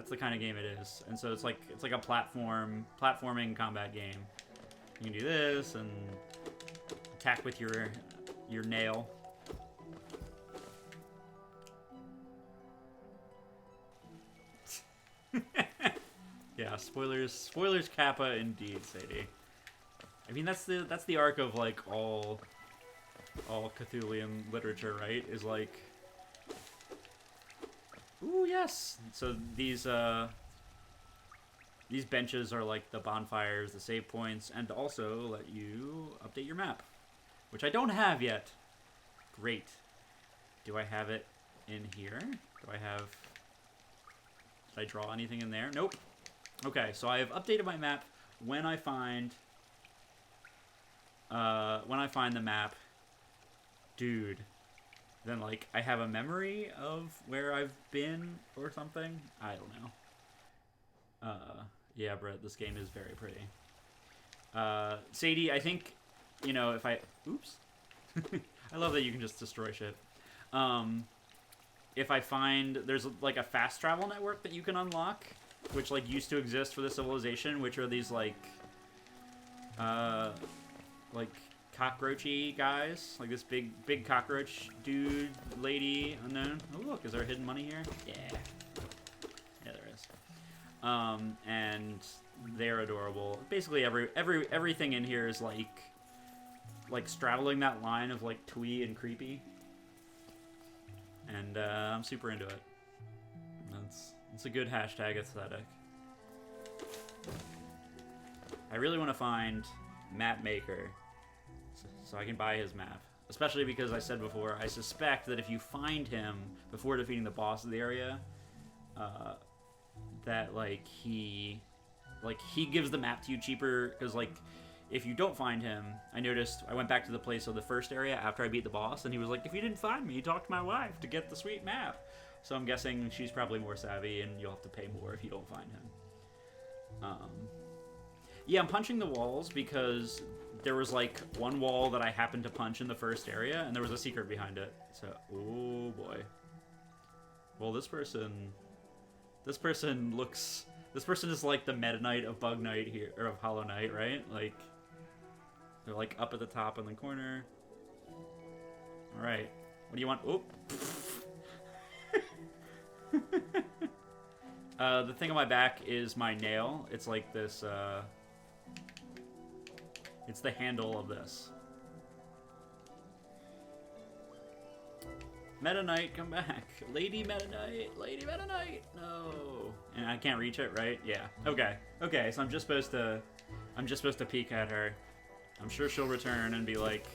the kind of game it is. And so it's like a platforming combat game. You can do this and attack with your nail. Yeah, spoilers Kappa indeed, Sadie. I mean that's the arc of like all Cthulhian literature, right? Is like, ooh yes. So these benches are like the bonfires, the save points, and also let you update your map, which I don't have yet. Great. Do I have it in here? Did I draw anything in there? Nope. Okay, so I have updated my map when I find the map, dude. Then like I have a memory of where I've been or something. I don't know. Yeah, Brett, this game is very pretty. Sadie, I think, you know, if I... Oops. I love that you can just destroy shit. If I find... There's, like, a fast travel network that you can unlock, which, like, used to exist for the civilization, which are these, like, cockroachy guys. Like, this big cockroach dude, lady, unknown. Oh, look, is there hidden money here? Yeah. Yeah, there is. And they're adorable. Basically, everything in here is, like straddling that line of, like, twee and creepy. And, I'm super into it. It's a good hashtag aesthetic. I really want to find Map Maker so I can buy his map. Especially because I said before, I suspect that if you find him before defeating the boss of the area, that like he gives the map to you cheaper, because like if you don't find him, I went back to the place of the first area after I beat the boss, and he was like, if you didn't find me, talk to my wife to get the sweet map. So I'm guessing she's probably more savvy, and you'll have to pay more if you don't find him. Yeah, I'm punching the walls because there was like one wall that I happened to punch in the first area, and there was a secret behind it. So, oh boy. Well, this person is like the Meta Knight of Bug Knight here, or of Hollow Knight, right? Like, they're like up at the top in the corner. All right, what do you want? Oh. The thing on my back is my nail. It's like this, it's the handle of this. Meta Knight, come back. Lady Meta Knight, Lady Meta Knight, no. And I can't reach it, right? Yeah, okay. Okay, so I'm just supposed to peek at her. I'm sure she'll return and be like,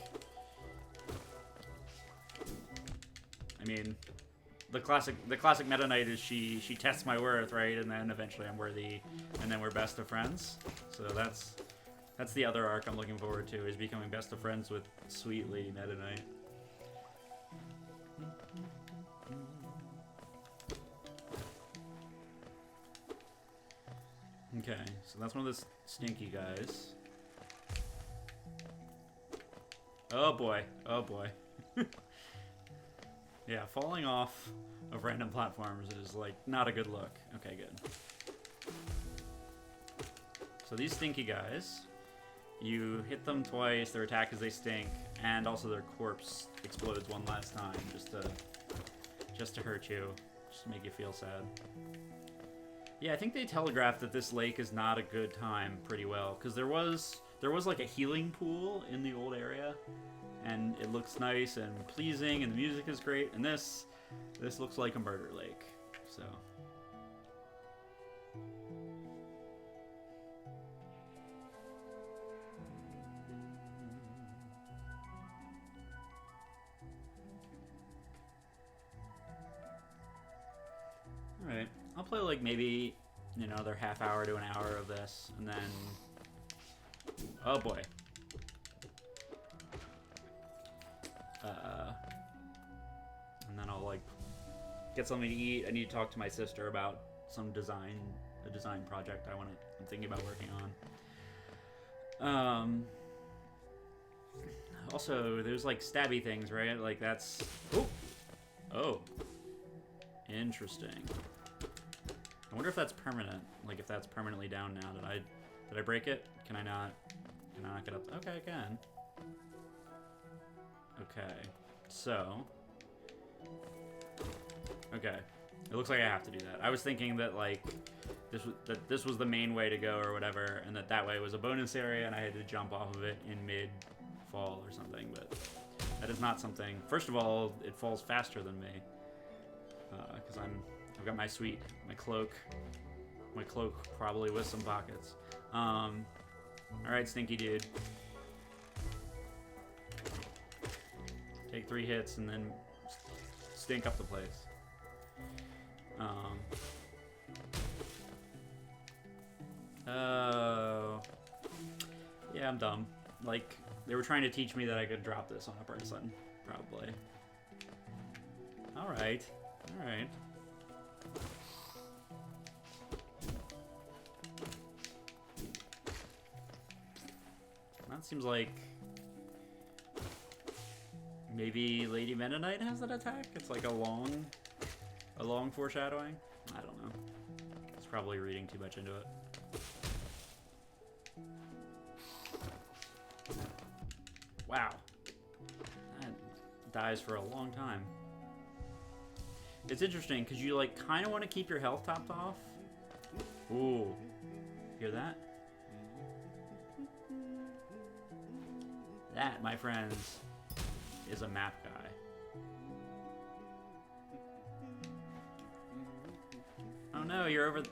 mean, the classic Meta Knight is she tests my worth, right? And then eventually I'm worthy, and then we're best of friends. So that's the other arc I'm looking forward to, is becoming best of friends with sweet Lady Meta Knight. Okay, so that's one of the stinky guys. Oh boy, oh boy. Yeah, falling off of random platforms is, like, not a good look. Okay, good. So these stinky guys, you hit them twice, their attack is they stink, and also their corpse explodes one last time, just to hurt you, just to make you feel sad. Yeah, I think they telegraphed that this lake is not a good time pretty well, because there was like a healing pool in the old area, and it looks nice and pleasing, and the music is great, and this looks like a murder lake, so. Alright, I'll play like maybe, another half hour to an hour of this, and then, oh boy. And then I'll like get something to eat. I need to talk to my sister about a design project I'm thinking about working on. Also, there's like stabby things, right? Like that's, oh, interesting. I wonder if that's permanent. Like if that's permanently down now. Did I break it? Can I not get up? Okay, I can. Okay, so. Okay, it looks like I have to do that. I was thinking that like this was the main way to go or whatever, and that way was a bonus area, and I had to jump off of it in mid-fall or something. But that is not something. First of all, it falls faster than me because I've got my cloak probably with some pockets. All right, stinky dude. Take 3 hits and then stink up the place. Oh. Yeah, I'm dumb. Like, they were trying to teach me that I could drop this on a person, probably. Alright. Alright. That seems like maybe Lady Meta Knight has that attack? It's like a long foreshadowing? I don't know. It's probably reading too much into it. Wow. That dies for a long time. It's interesting, because you like kind of want to keep your health topped off. Ooh. Hear that? That, my friends, is a map guy. Oh no, are you over?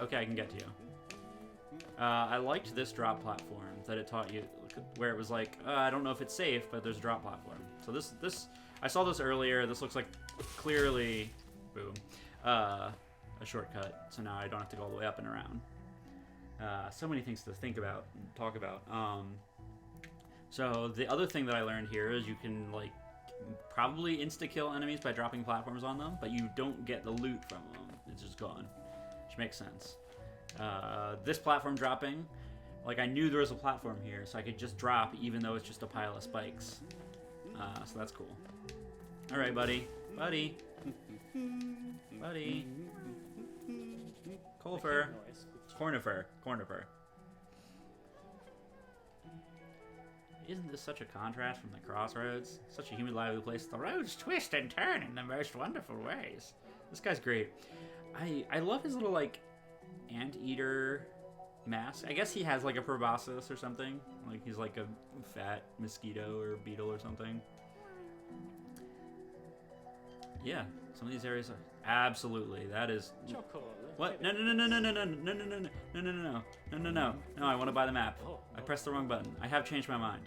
Okay, I can get to you. I liked this drop platform that it taught you, where it was like, I don't know if it's safe, but there's a drop platform. So this, I saw this earlier. This looks like clearly, boom, a shortcut. So now I don't have to go all the way up and around. So many things to think about and talk about. So the other thing that I learned here is you can like probably insta-kill enemies by dropping platforms on them, but you don't get the loot from them. It's just gone, which makes sense. This platform dropping, like I knew there was a platform here, so I could just drop even though it's just a pile of spikes. So that's cool. All right, buddy. Buddy. Buddy. Colfer. Cornifer. Isn't this such a contrast from the crossroads? Such a humid, lively place. The roads twist and turn in the most wonderful ways. This guy's great. I love his little, like, anteater mask. I guess he has, like, a proboscis or something. Like, he's like a fat mosquito or beetle or something. Yeah, some of these areas are... Absolutely, that is... What? No, I want to buy the map. I pressed the wrong button. I have changed my mind.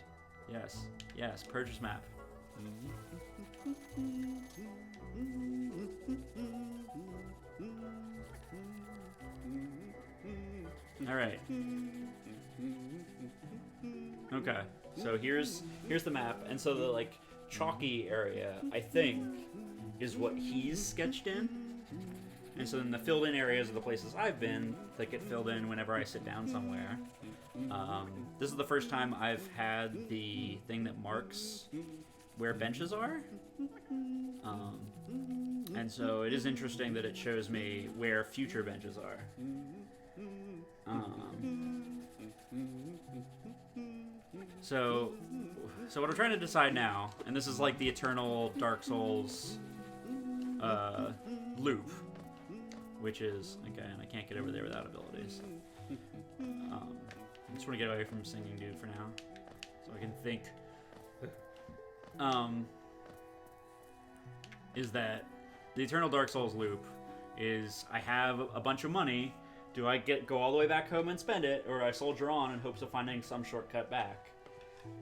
Yes, purchase map. All right. Okay. So here's the map, and so the like chalky area, I think, is what he's sketched in. And so then the filled in areas are the places I've been that get filled in whenever I sit down somewhere. This is the first time I've had the thing that marks where benches are. And so it is interesting that it shows me where future benches are. So what I'm trying to decide now, and this is like the eternal Dark Souls loop, which is, again, I can't get over there without abilities. I just want to get away from Singing Dude for now, so I can think. Is that the eternal Dark Souls loop is I have a bunch of money. Do I go all the way back home and spend it, or I soldier on in hopes of finding some shortcut back?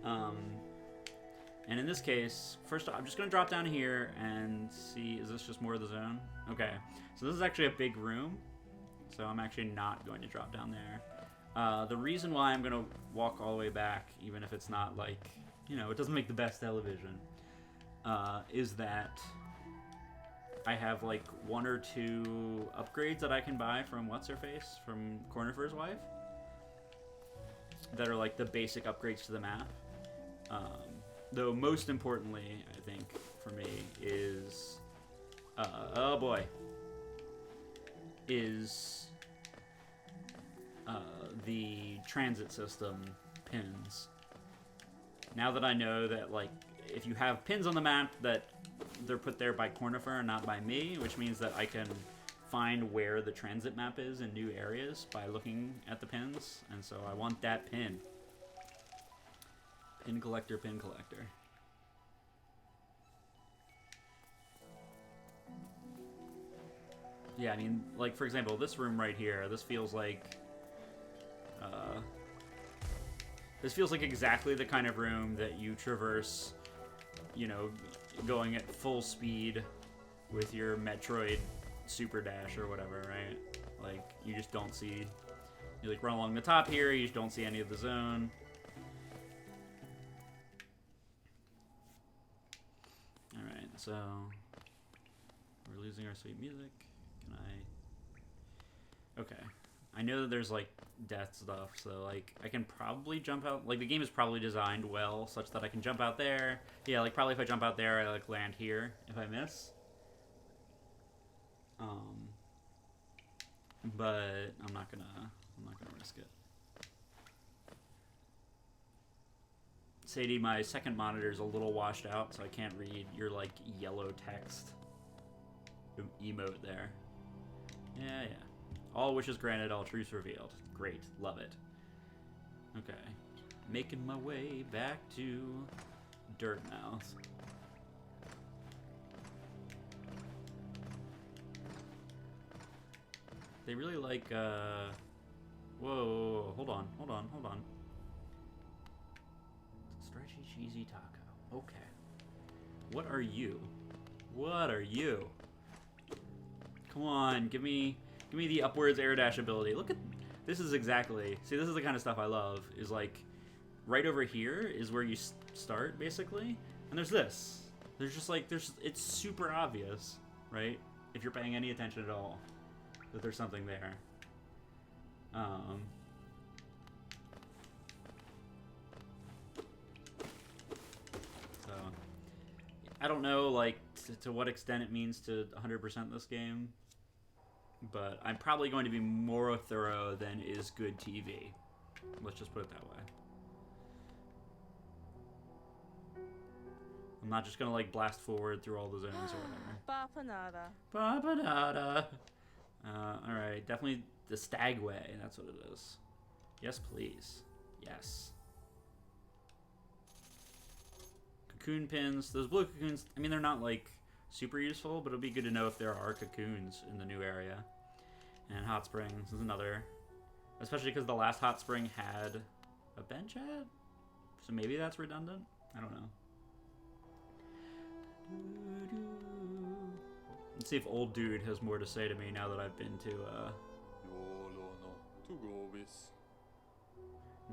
And in this case, first I'm just going to drop down here and see, is this just more of the zone? Okay, so this is actually a big room, so I'm actually not going to drop down there. The reason why I'm going to walk all the way back, even if it's not like, you know, it doesn't make the best television, is that I have like 1 or 2 upgrades that I can buy from What's-Her-Face, from Cornifer's wife, that are like the basic upgrades to the map. Though most importantly, I think, for me, is, oh boy, is the transit system pins. Now that I know that, like, if you have pins on the map, that they're put there by Cornifer and not by me, which means that I can find where the transit map is in new areas by looking at the pins, and so I want that pin. Pin collector, pin collector. Yeah, I mean, like, for example, this room right here, this feels like exactly the kind of room that you traverse, you know, going at full speed with your Metroid Super Dash or whatever, right? Like, you just don't see, you like run along the top here, you just don't see any of the zone. Alright, so we're losing our sweet music. Can I... Okay. I know that there's, like, death stuff, so, like, I can probably jump out. Like, the game is probably designed well, such that I can jump out there. Yeah, like, probably if I jump out there, I, like, land here if I miss. But I'm not gonna risk it. Sadie, my second monitor is a little washed out, so I can't read your, like, yellow text emote there. Yeah. All wishes granted, all truths revealed. Great, love it. Okay, making my way back to Dirtmouth. They really like, whoa, hold on. Stretchy, cheesy taco. Okay. What are you? Come on, give me the upwards air dash ability. Look at, this is exactly, see, this is the kind of stuff I love, is like, right over here is where you start, basically, and there's this. There's just like, it's super obvious, right? If you're paying any attention at all, that there's something there. So, I don't know, like, to what extent it means to 100% this game, but I'm probably going to be more thorough than is good TV. Let's just put it that way. I'm not just gonna, like, blast forward through all the zones or whatever. Bapanada. Alright, definitely the Stagway, that's what it is. Yes, please. Yes. Cocoon pins. Those blue cocoons, I mean, they're not, like, super useful, but it'll be good to know if there are cocoons in the new area. And Hot Springs is another. Especially because the last Hot Spring had a bench ad? So maybe that's redundant? I don't know. Let's see if old dude has more to say to me now that I've been to, Yolo no Tugovis.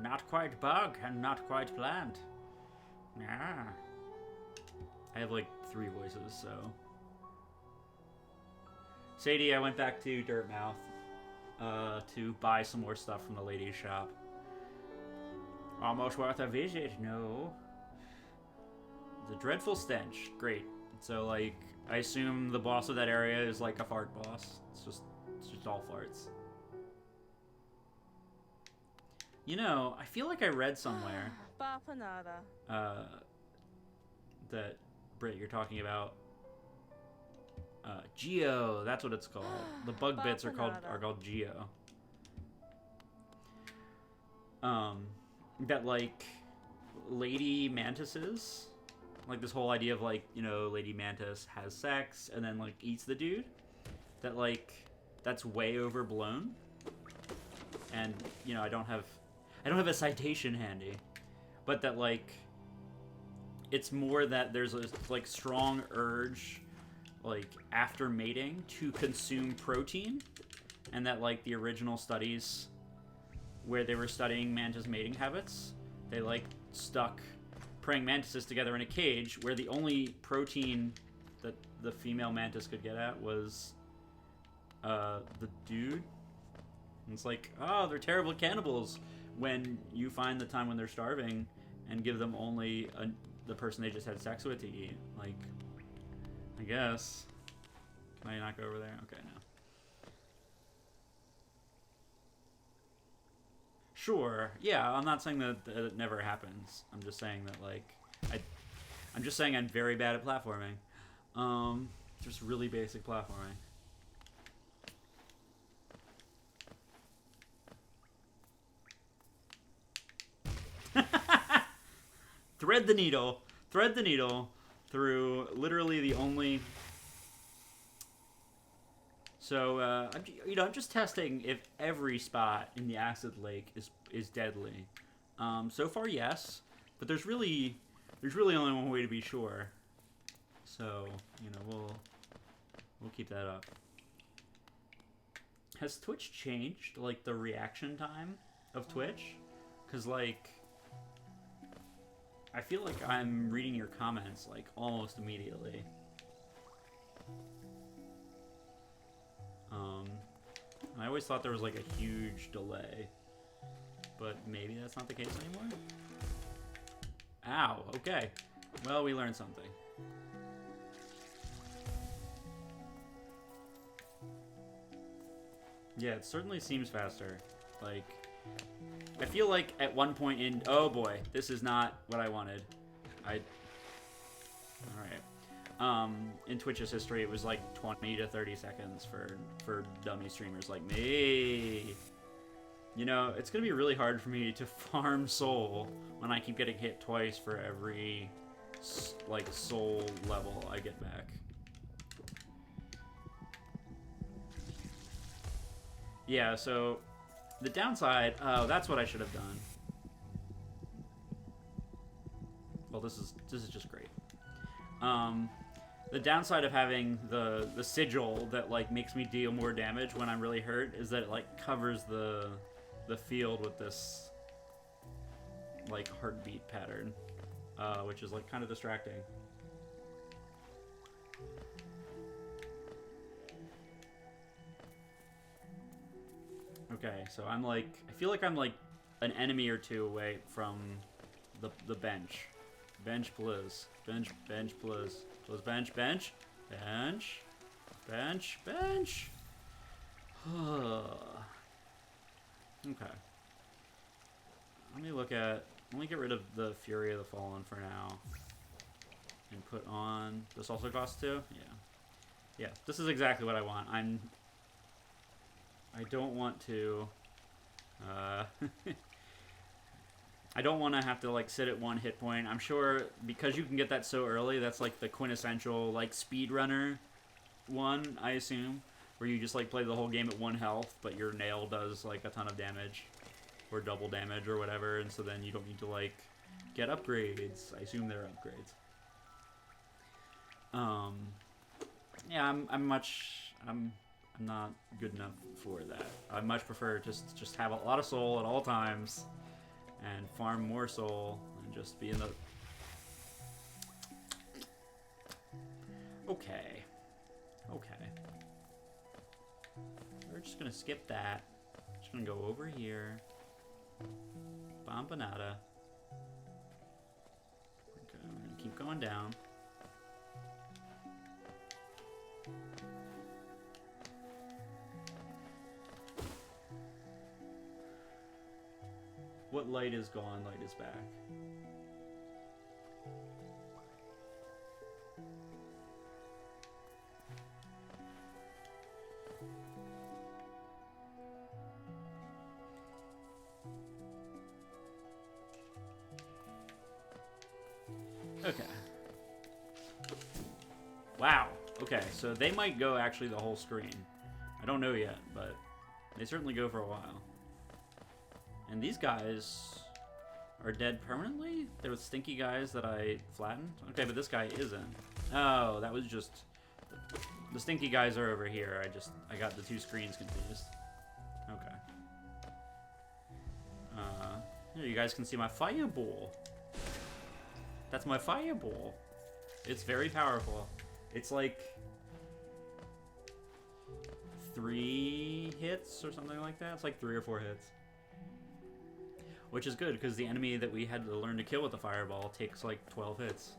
not quite bug and not quite plant. Yeah. I have like 3 voices, so. Sadie, I went back to Dirtmouth to buy some more stuff from the ladies' shop. Almost worth a visit, no? The dreadful stench. Great. So, like, I assume the boss of that area is like a fart boss. It's just all farts. You know, I feel like I read somewhere Bapanada. that, Britt, you're talking about Geo. That's what it's called. The bug bits are called Geo. That like lady mantises, like this whole idea of like, you know, lady mantis has sex and then like eats the dude. That like that's way overblown. And you know, I don't have a citation handy, but that like it's more that there's a like strong urge like after mating to consume protein, and that like the original studies where they were studying mantis mating habits, they like stuck praying mantises together in a cage where the only protein that the female mantis could get at was the dude. And it's like, oh, they're terrible cannibals when you find the time when they're starving and give them only the person they just had sex with to eat. Like, I guess. Can I not go over there? Okay, no. Sure. Yeah, I'm not saying that it never happens. I'm just saying that, like, I'm just saying I'm very bad at platforming. Just really basic platforming. Thread the needle through literally the only. So I'm just testing if every spot in the acid lake is deadly. So far, yes, but there's really only one way to be sure. So you know we'll keep that up. Has Twitch changed like the reaction time of Twitch? 'Cause like. I feel like I'm reading your comments, like, almost immediately. I always thought there was, like, a huge delay. But maybe that's not the case anymore? Ow, okay. Well, we learned something. Yeah, it certainly seems faster. Like... I feel like at one point in... Oh boy, this is not what I wanted. Alright. In Twitch's history, it was like 20 to 30 seconds for dummy streamers like me. You know, it's gonna be really hard for me to farm soul when I keep getting hit twice for every, like, soul level I get back. Yeah, so... The downside, oh, that's what I should have done. Well, this is just great. The downside of having the sigil that like makes me deal more damage when I'm really hurt is that it like covers the field with this like heartbeat pattern, which is like kind of distracting. Okay, so I'm like, I feel like I'm like an enemy or two away from the bench. Bench, please. Bench, please. Please, bench. Okay. Let me get rid of the Fury of the Fallen for now. And put on, this also costs 2? Yeah. Yeah, this is exactly what I want. I don't want to, I don't want to have to, like, sit at 1 hit point. I'm sure, because you can get that so early, that's, like, the quintessential, like, speedrunner one, I assume, where you just, like, play the whole game at 1 health, but your nail does, like, a ton of damage, or double damage, or whatever, and so then you don't need to, like, get upgrades. I assume they're upgrades. Yeah, I'm not good enough for that. I much prefer just have a lot of soul at all times and farm more soul and just be in the... Okay. We're just gonna skip that. Just gonna go over here. Bombanada. Okay, we're gonna keep going down. What light is gone, light is back. Okay. Wow. Okay, so they might go actually the whole screen. I don't know yet, but they certainly go for a while. And these guys are dead permanently? They were stinky guys that I flattened? Okay, but this guy isn't. Oh, that was just... The stinky guys are over here. I got the two screens confused. Okay. Here, you guys can see my fireball. That's my fireball. It's very powerful. It's like 3 hits or something like that. It's like 3 or 4 hits. Which is good, because the enemy that we had to learn to kill with the fireball takes like 12 hits.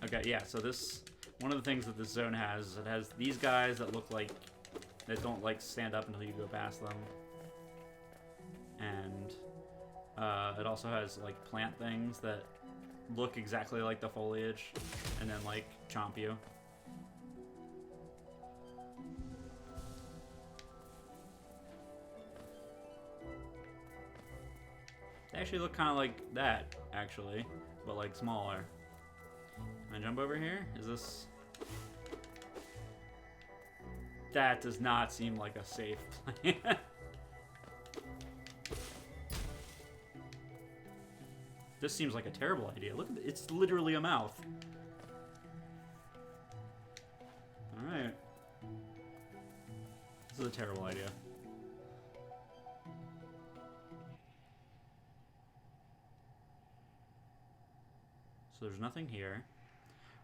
Okay, yeah, so this... One of the things that this zone has is it has these guys that look like... That don't like stand up until you go past them. And... it also has like plant things that look exactly like the foliage and then like chomp you. They actually look kind of like that, actually, but like smaller. Can I jump over here? Is this... That does not seem like a safe plan. This seems like a terrible idea. Look at it. It's literally a mouth. Alright. This is a terrible idea. So there's nothing here.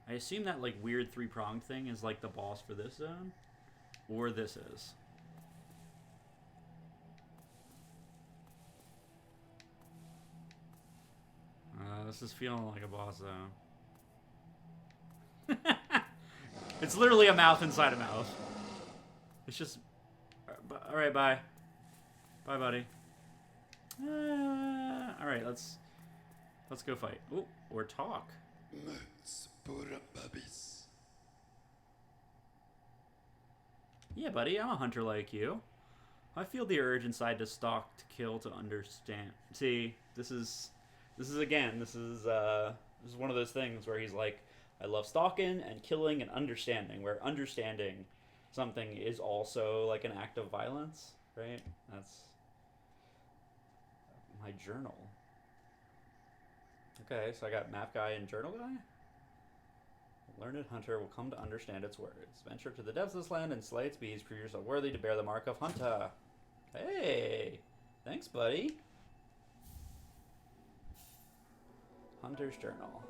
I assume that like weird 3-pronged thing is like the boss for this zone. Or this is. This is feeling like a boss zone. It's literally a mouth inside a mouth. It's just... Alright, bye. Bye, buddy. Alright, let's go fight. Ooh, or talk. Yeah, buddy, I'm a hunter like you. I feel the urge inside to stalk, to kill, to understand. See, this is one of those things where he's like, I love stalking and killing and understanding, where understanding something is also like an act of violence, right? That's my journal. Okay, so I got map guy and journal guy. A learned hunter will come to understand its words. Venture to the depths of this land and slay its beasts. Prove yourself worthy to bear the mark of hunter. Hey, thanks, buddy. Hunter's Journal.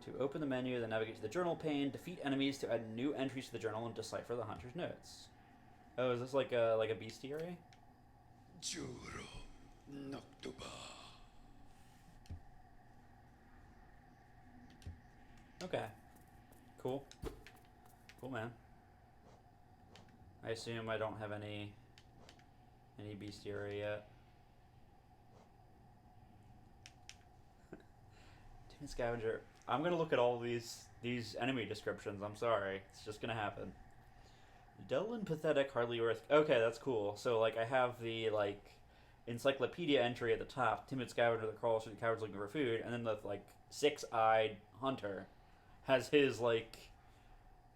To open the menu, then navigate to the journal pane, defeat enemies to add new entries to the journal, and decipher the hunter's notes. Oh, is this like a bestiary? Juro Noctuba. Okay. Cool. Cool, man. I assume I don't have any bestiary yet. Timid Scavenger. I'm gonna look at all these enemy descriptions. I'm sorry. It's just gonna happen. Dull and pathetic, hardly worth... Okay, that's cool. So, like, I have the, like, encyclopedia entry at the top. Timid Scavenger that crawls through the caverns looking for food. And then the, like, 6-eyed hunter has his, like,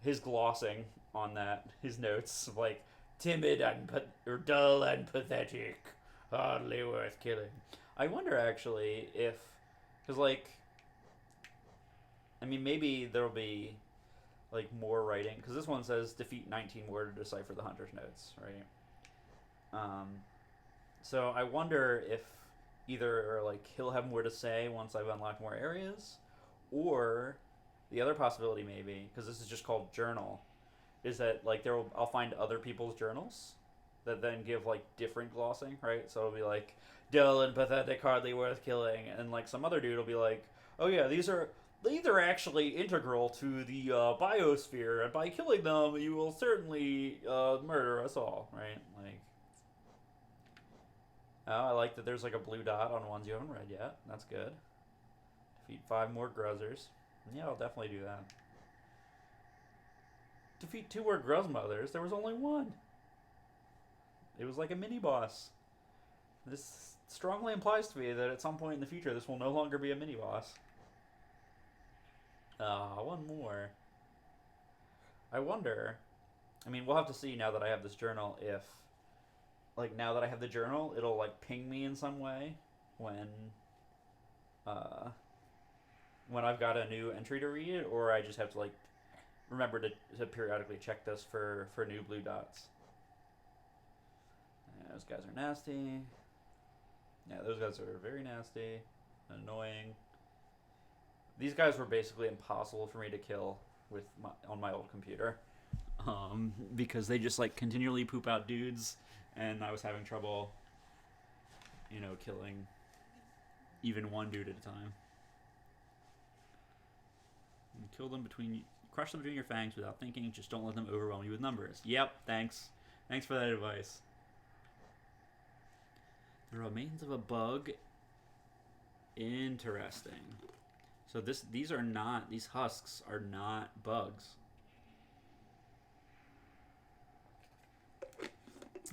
his glossing on that. His notes of, like, timid and dull and pathetic, hardly worth killing. I wonder, actually, if... Because, like... I mean, maybe there'll be like more writing, because this one says defeat 19 more to decipher the hunter's notes, right? So I wonder if either like he'll have more to say once I've unlocked more areas, or the other possibility maybe, because this is just called journal, is that like I'll find other people's journals that then give like different glossing, right? So it'll be like dull and pathetic, hardly worth killing, and like some other dude will be like, oh yeah, these are actually integral to the biosphere, and by killing them, you will certainly murder us all, right? Like, oh, I like that there's like a blue dot on ones you haven't read yet. That's good. Defeat 5 more Gruzzers. Yeah, I'll definitely do that. Defeat 2 more Gruzmothers. There was only one. It was like a mini boss. This strongly implies to me that at some point in the future, this will no longer be a mini boss. One more. I wonder. I mean, we'll have to see now that I have this journal if, like, now that I have the journal, it'll, like, ping me in some way when I've got a new entry to read, or I just have to, like, remember to periodically check this for new blue dots. Yeah, those guys are nasty. Yeah, those guys are very nasty. Annoying. These guys were basically impossible for me to kill on my old computer. Because they just, like, continually poop out dudes, and I was having trouble, killing even one dude at a time. And crush them between your fangs without thinking, just don't let them overwhelm you with numbers. Yep, thanks. Thanks for that advice. The remains of a bug. Interesting. So these husks are not bugs.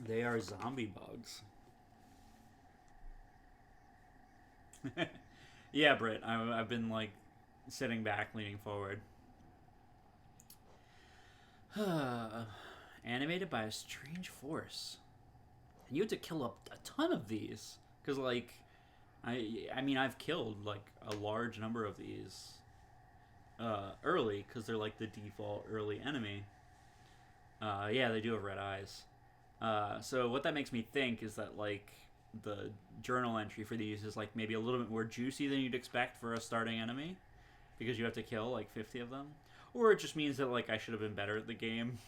They are zombie bugs. Yeah, Britt, I've been like sitting back, leaning forward. Animated by a strange force. And you had to kill a ton of these, because like I mean, I've killed, like, a large number of these early, because they're, like, the default early enemy. Yeah, they do have red eyes. So what that makes me think is that, like, the journal entry for these is, like, maybe a little bit more juicy than you'd expect for a starting enemy, because you have to kill, like, 50 of them. Or it just means that, like, I should have been better at the game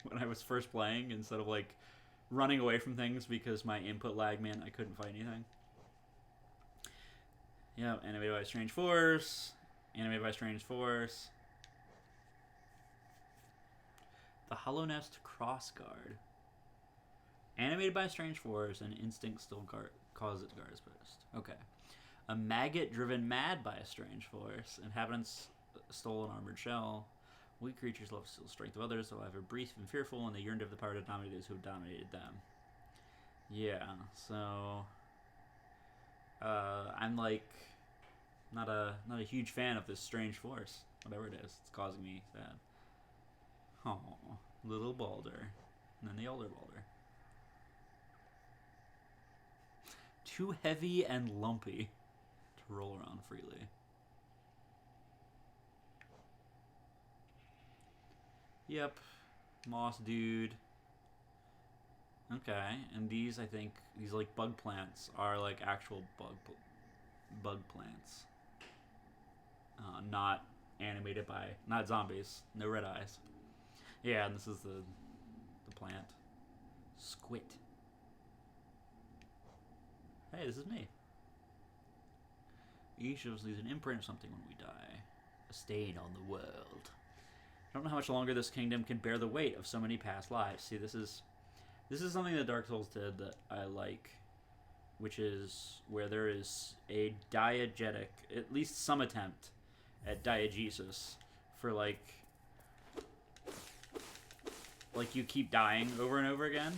when I was first playing, instead of, like, running away from things because my input lag meant I couldn't fight anything. Yeah, animated by Strange Force. Animated by Strange Force. The Hollow Nest Crossguard. Animated by Strange Force, and instinct still causes it to guard its post. Okay. A maggot driven mad by a strange force. Inhabitants stole an armored shell. Weak creatures love to steal the strength of others, however brief and fearful, and they yearn to have the power to dominate those who have dominated them. Yeah, so I'm like not a huge fan of this strange force. Whatever it is, it's causing me sad. Oh, little Balder. And then the older Balder. Too heavy and lumpy to roll around freely. Yep. Moss dude. Okay, and these, I think, these like bug plants are like actual bug plants. Not animated by, not zombies. No red eyes. Yeah, and this is the plant. Squit. Hey, this is me. Each of us leaves an imprint of something when we die. A stain on the world. I don't know how much longer this kingdom can bear the weight of so many past lives. See, this is something that Dark Souls did that I like, which is where there is a diegetic, at least some attempt at diegesis, for like you keep dying over and over again,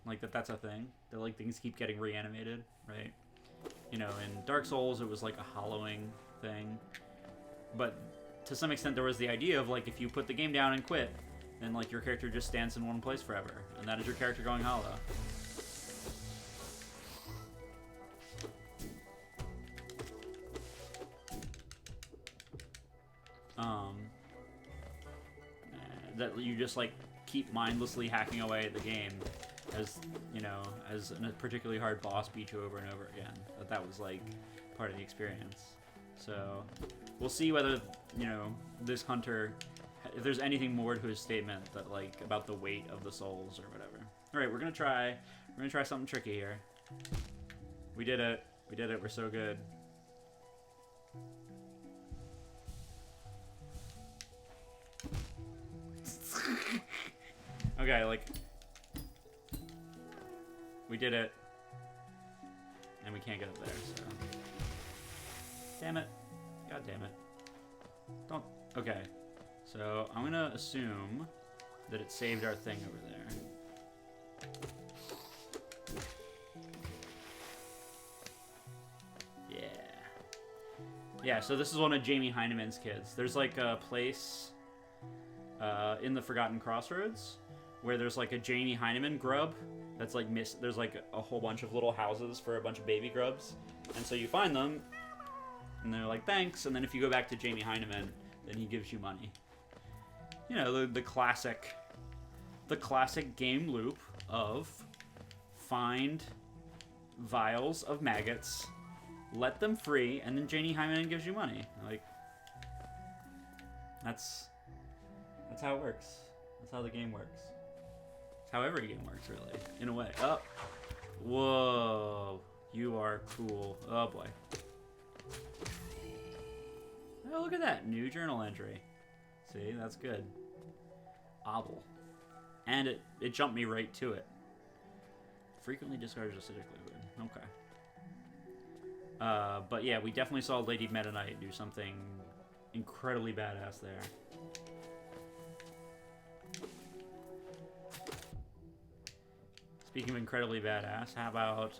like that's a thing, that like things keep getting reanimated, right? You know, in Dark Souls it was like a hollowing thing, but to some extent there was the idea of like if you put the game down and quit, then like your character just stands in one place forever, and that is your character going hollow. that you just like keep mindlessly hacking away at the game as, you know, as a particularly hard boss beat you over and over again. That was like part of the experience. So we'll see whether, you know, this hunter, if there's anything more to his statement that like about the weight of the souls or whatever. All right, we're gonna try something tricky here. We did it. We're so good. Okay, like, we did it, and we can't get up there, so. Damn it. God damn it. Don't. Okay. So, I'm gonna assume that it saved our thing over there. Yeah. Yeah, so this is one of Jamie Heinemann's kids. There's like a place in the Forgotten Crossroads where there's like a Jamie Heinemann grub that's like there's like a whole bunch of little houses for a bunch of baby grubs, and so you find them and they're like thanks, and then if you go back to Jamie Heinemann then he gives you money. You know, the classic game loop of find vials of maggots, let them free, and then Jamie Heinemann gives you money. Like, that's how it works. That's how the game works. It's how every game works, really, in a way. Oh, whoa, you are cool. Oh boy. Oh, look at that new journal entry. See, that's good. Obble, and it jumped me right to it. Frequently discards acidic liquid. Okay. But yeah, we definitely saw Lady Meta Knight do something incredibly badass there. Speaking of incredibly badass, how about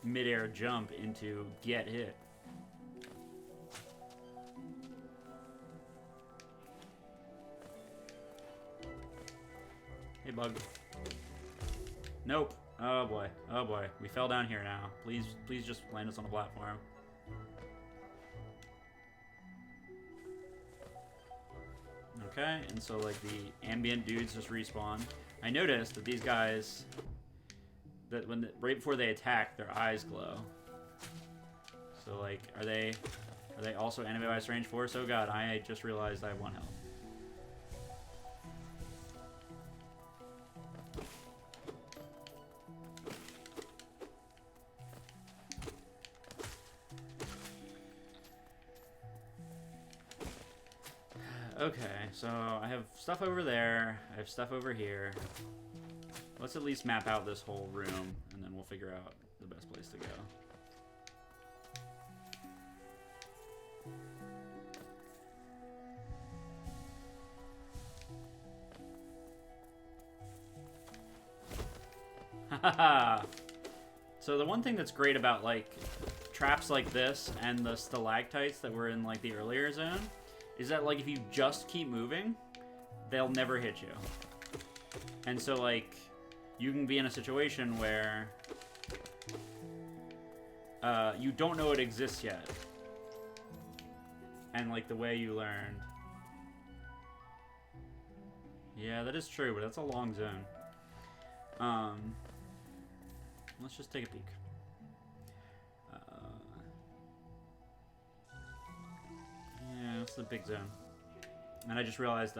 mid-air jump into get hit? Hey, bug. Nope. Oh boy. Oh boy. We fell down here now. Please just land us on the platform. Okay, and so like the ambient dudes just respawn. I noticed that these guys, that right before they attack, their eyes glow. So like, are they also animated by Strange Force? Oh god, I just realized I have 1 health. Okay, so I have stuff over there, I have stuff over here. Let's at least map out this whole room, and then we'll figure out the best place to go. Haha! So the one thing that's great about, like, traps like this and the stalactites that were in, like, the earlier zone is that, like, if you just keep moving, they'll never hit you. And so, like, you can be in a situation where you don't know it exists yet. And, like, the way you learned. Yeah, that is true, but that's a long zone. Let's just take a peek. Yeah, it's the big zone. And I just realized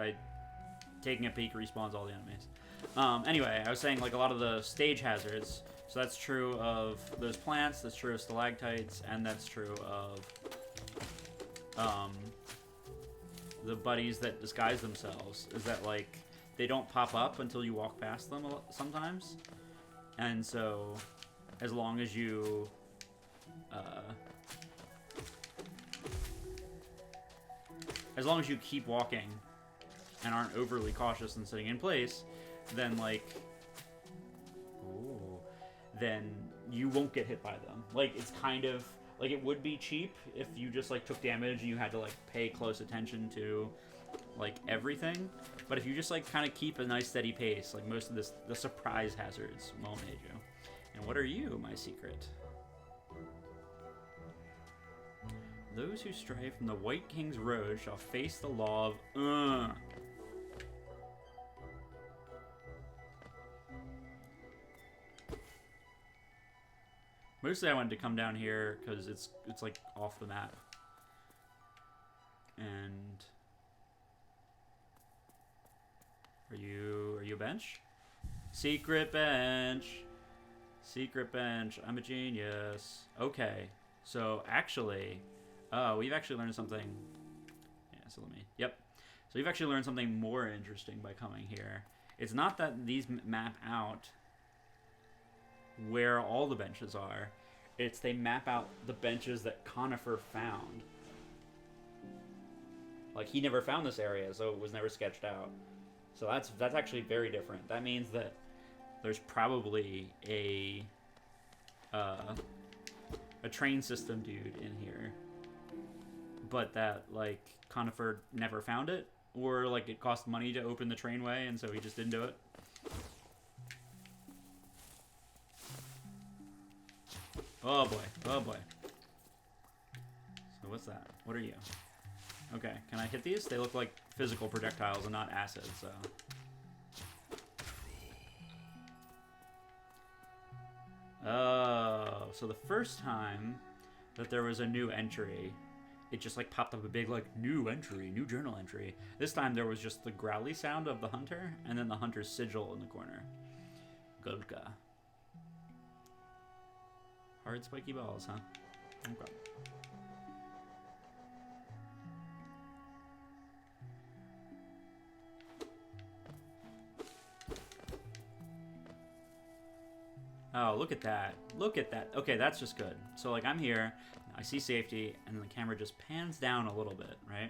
taking a peek respawns all the enemies. Anyway, I was saying, like, a lot of the stage hazards, so that's true of those plants, that's true of stalactites, and that's true of the buddies that disguise themselves, is that, like, they don't pop up until you walk past them sometimes. And so, as long as you keep walking and aren't overly cautious and sitting in place, then, like, then you won't get hit by them. Like, it's kind of, like, it would be cheap if you just, like, took damage and you had to, like, pay close attention to, like, everything. But if you just, like, kind of keep a nice steady pace, like, most of the surprise hazards won't hit you. And what are you, my secret? Those who stray from the White King's Road shall face the law of Mostly I wanted to come down here because it's like off the map. And are you a bench? Secret bench. Secret bench. I'm a genius. Okay. So actually, we've actually learned something. Yeah, so let me. Yep. So we've actually learned something more interesting by coming here. It's not that these map out where all the benches are. It's they map out the benches that Conifer found. Like, he never found this area, so it was never sketched out. So that's actually very different. That means that there's probably a train system dude in here, but that, like, Conifer never found it, or, like, it cost money to open the trainway, and so he just didn't do it. Oh boy, oh boy. So what's that? What are you? Okay, can I hit these? They look like physical projectiles and not acid, so... Oh, so the first time that there was a new entry, it just like popped up a big like new entry, new journal entry. This time there was just the growly sound of the hunter and then the hunter's sigil in the corner. Golka. Hard spiky balls, huh? Okay. Oh, look at that. Look at that. Okay, that's just good. So, like, I'm here, I see safety, and then the camera just pans down a little bit, right?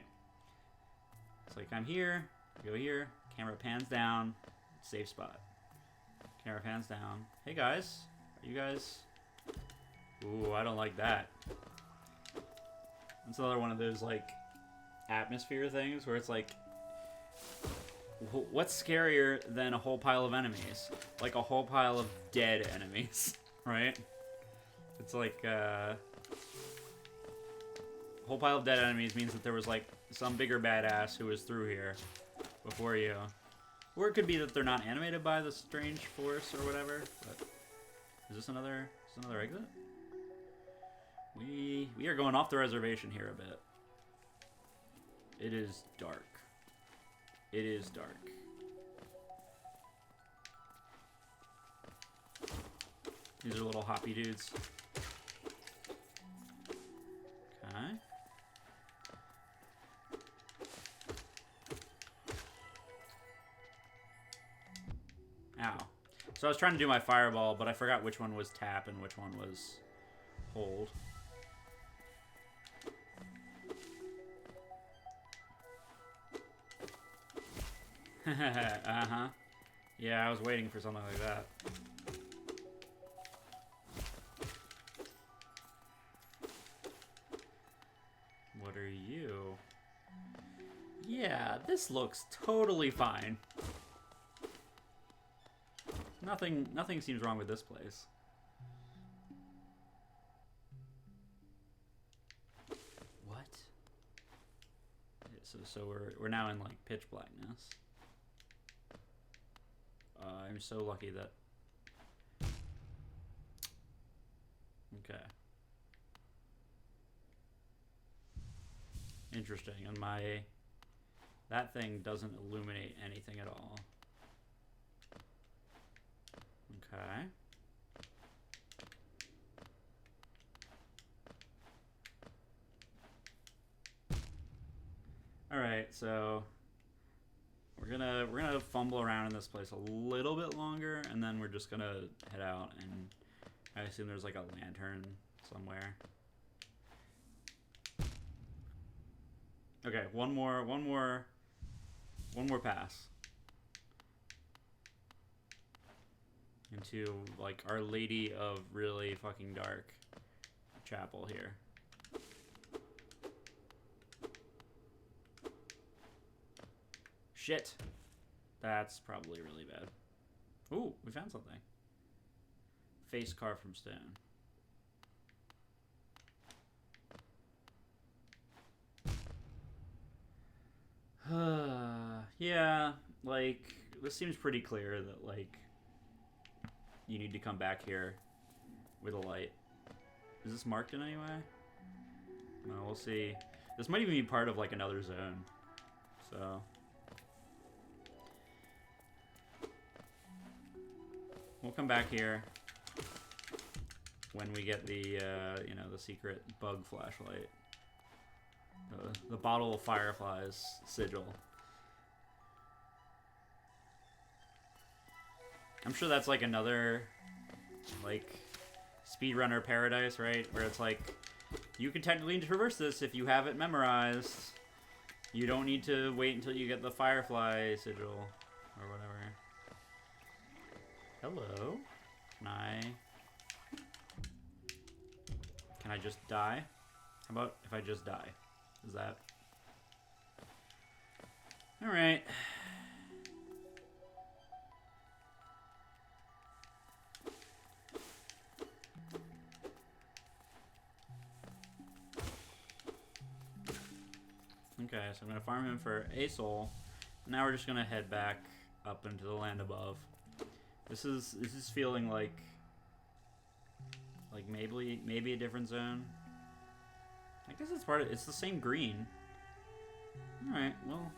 It's like, I'm here, I go here, camera pans down, safe spot. Camera pans down. Hey, guys. Are you guys... Ooh, I don't like that. It's another one of those, like, atmosphere things where it's like... What's scarier than a whole pile of enemies? Like a whole pile of dead enemies, right? It's like, a whole pile of dead enemies means that there was, like, some bigger badass who was through here before you. Or it could be that they're not animated by the strange force or whatever, but... Is this another exit? We are going off the reservation here a bit. It is dark. It is dark. These are little hoppy dudes. Okay. Ow. So I was trying to do my fireball, but I forgot which one was tap and which one was hold. Uh-huh. Yeah, I was waiting for something like that. What are you? Yeah, this looks totally fine. Nothing seems wrong with this place. What? So we're now in like pitch blackness. I'm so lucky that... Okay. Interesting. And that thing doesn't illuminate anything at all. Okay. Alright, so... We're gonna fumble around in this place a little bit longer, and then we're just gonna head out, and I assume there's like a lantern somewhere. Okay, one more pass into like Our Lady of Really Fucking Dark Chapel here. Shit. That's probably really bad. Ooh, we found something. Face carved from stone. Yeah, like, this seems pretty clear that, like, you need to come back here with a light. Is this marked in any way? No, we'll see. This might even be part of like another zone. So we'll come back here when we get the you know, the secret bug flashlight. The bottle of fireflies sigil. I'm sure that's like another like speedrunner paradise, right? Where it's like, you can technically traverse this if you have it memorized. You don't need to wait until you get the firefly sigil or whatever. Hello? Can I just die? How about if I just die? Is that... Alright. Okay, so I'm gonna farm him for a soul. Now we're just gonna head back up into the land above. This is feeling like maybe a different zone. I guess it's part of, it's the same green. All right, well,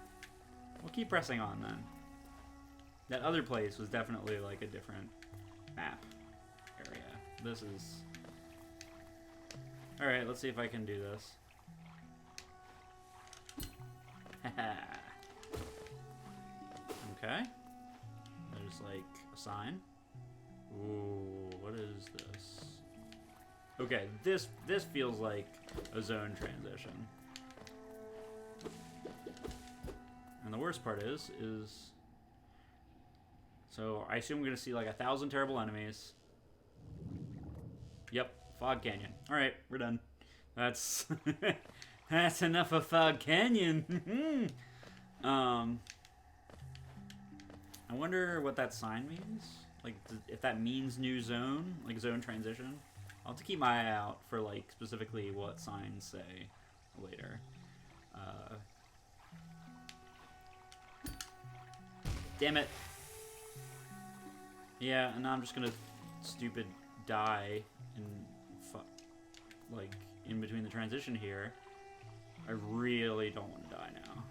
we'll keep pressing on then. That other place was definitely like a different map area. This is... All right, let's see if I can do this. Okay. There's like a sign. Ooh, what is this? Okay, this feels like a zone transition. And the worst part is so I assume we're gonna see like 1,000 terrible enemies. Yep, Fog Canyon. All right, we're done. That's that's enough of Fog Canyon. I wonder what that sign means. Like, if that means new zone, like zone transition. I'll have to keep my eye out for like specifically what signs say later. Damn it. Yeah, and now I'm just gonna stupid die and like in between the transition here. I really don't want to die now.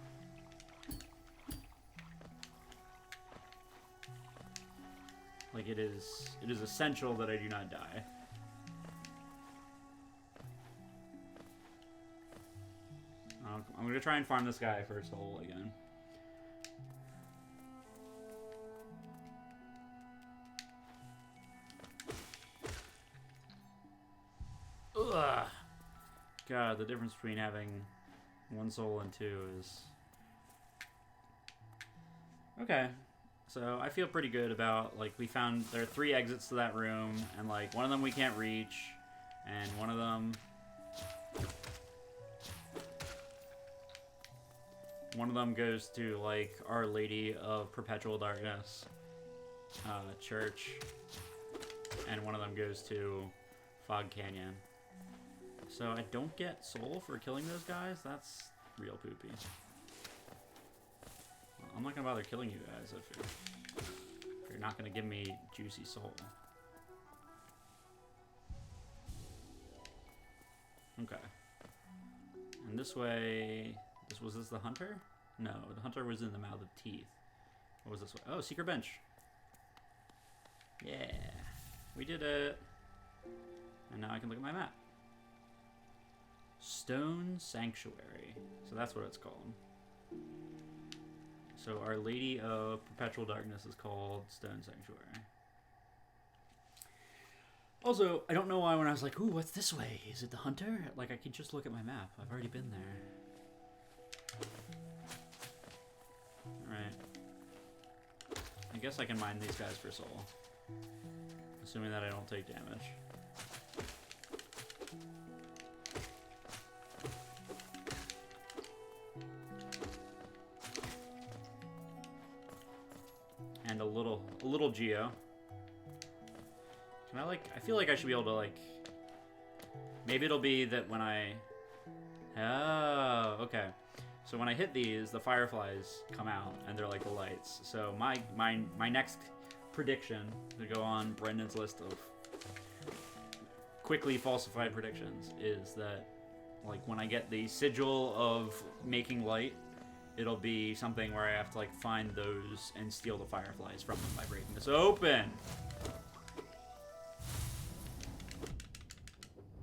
Like it is essential that I do not die. I'm gonna try and farm this guy for a soul again. Ugh. God, the difference between having 1 soul and 2 is... Okay. So I feel pretty good about, like, we found there are 3 exits to that room, and like one of them we can't reach, and one of them goes to like Our Lady of Perpetual Darkness church, and one of them goes to Fog Canyon. So I don't get soul for killing those guys. That's real poopy. I'm not gonna bother killing you guys if you're not gonna give me juicy soul. Okay. And this way, was this the hunter? No, the hunter was in the mouth of teeth. What was this way? Oh, secret bench. Yeah, we did it. And now I can look at my map. Stone Sanctuary. So that's what it's called. So Our Lady of Perpetual Darkness is called Stone Sanctuary. Also, I don't know why when I was like, ooh, what's this way? Is it the hunter? Like, I could just look at my map. I've already been there. Alright. I guess I can mine these guys for soul. Assuming that I don't take damage. And a little geo. Can I I feel like I should be able to maybe it'll be that when oh, okay. So when I hit these, the fireflies come out and they're like the lights. So my next prediction to go on Brendan's list of quickly falsify predictions is that, like, when I get the sigil of making light, it'll be something where I have to, like, find those and steal the fireflies from them by breaking this open.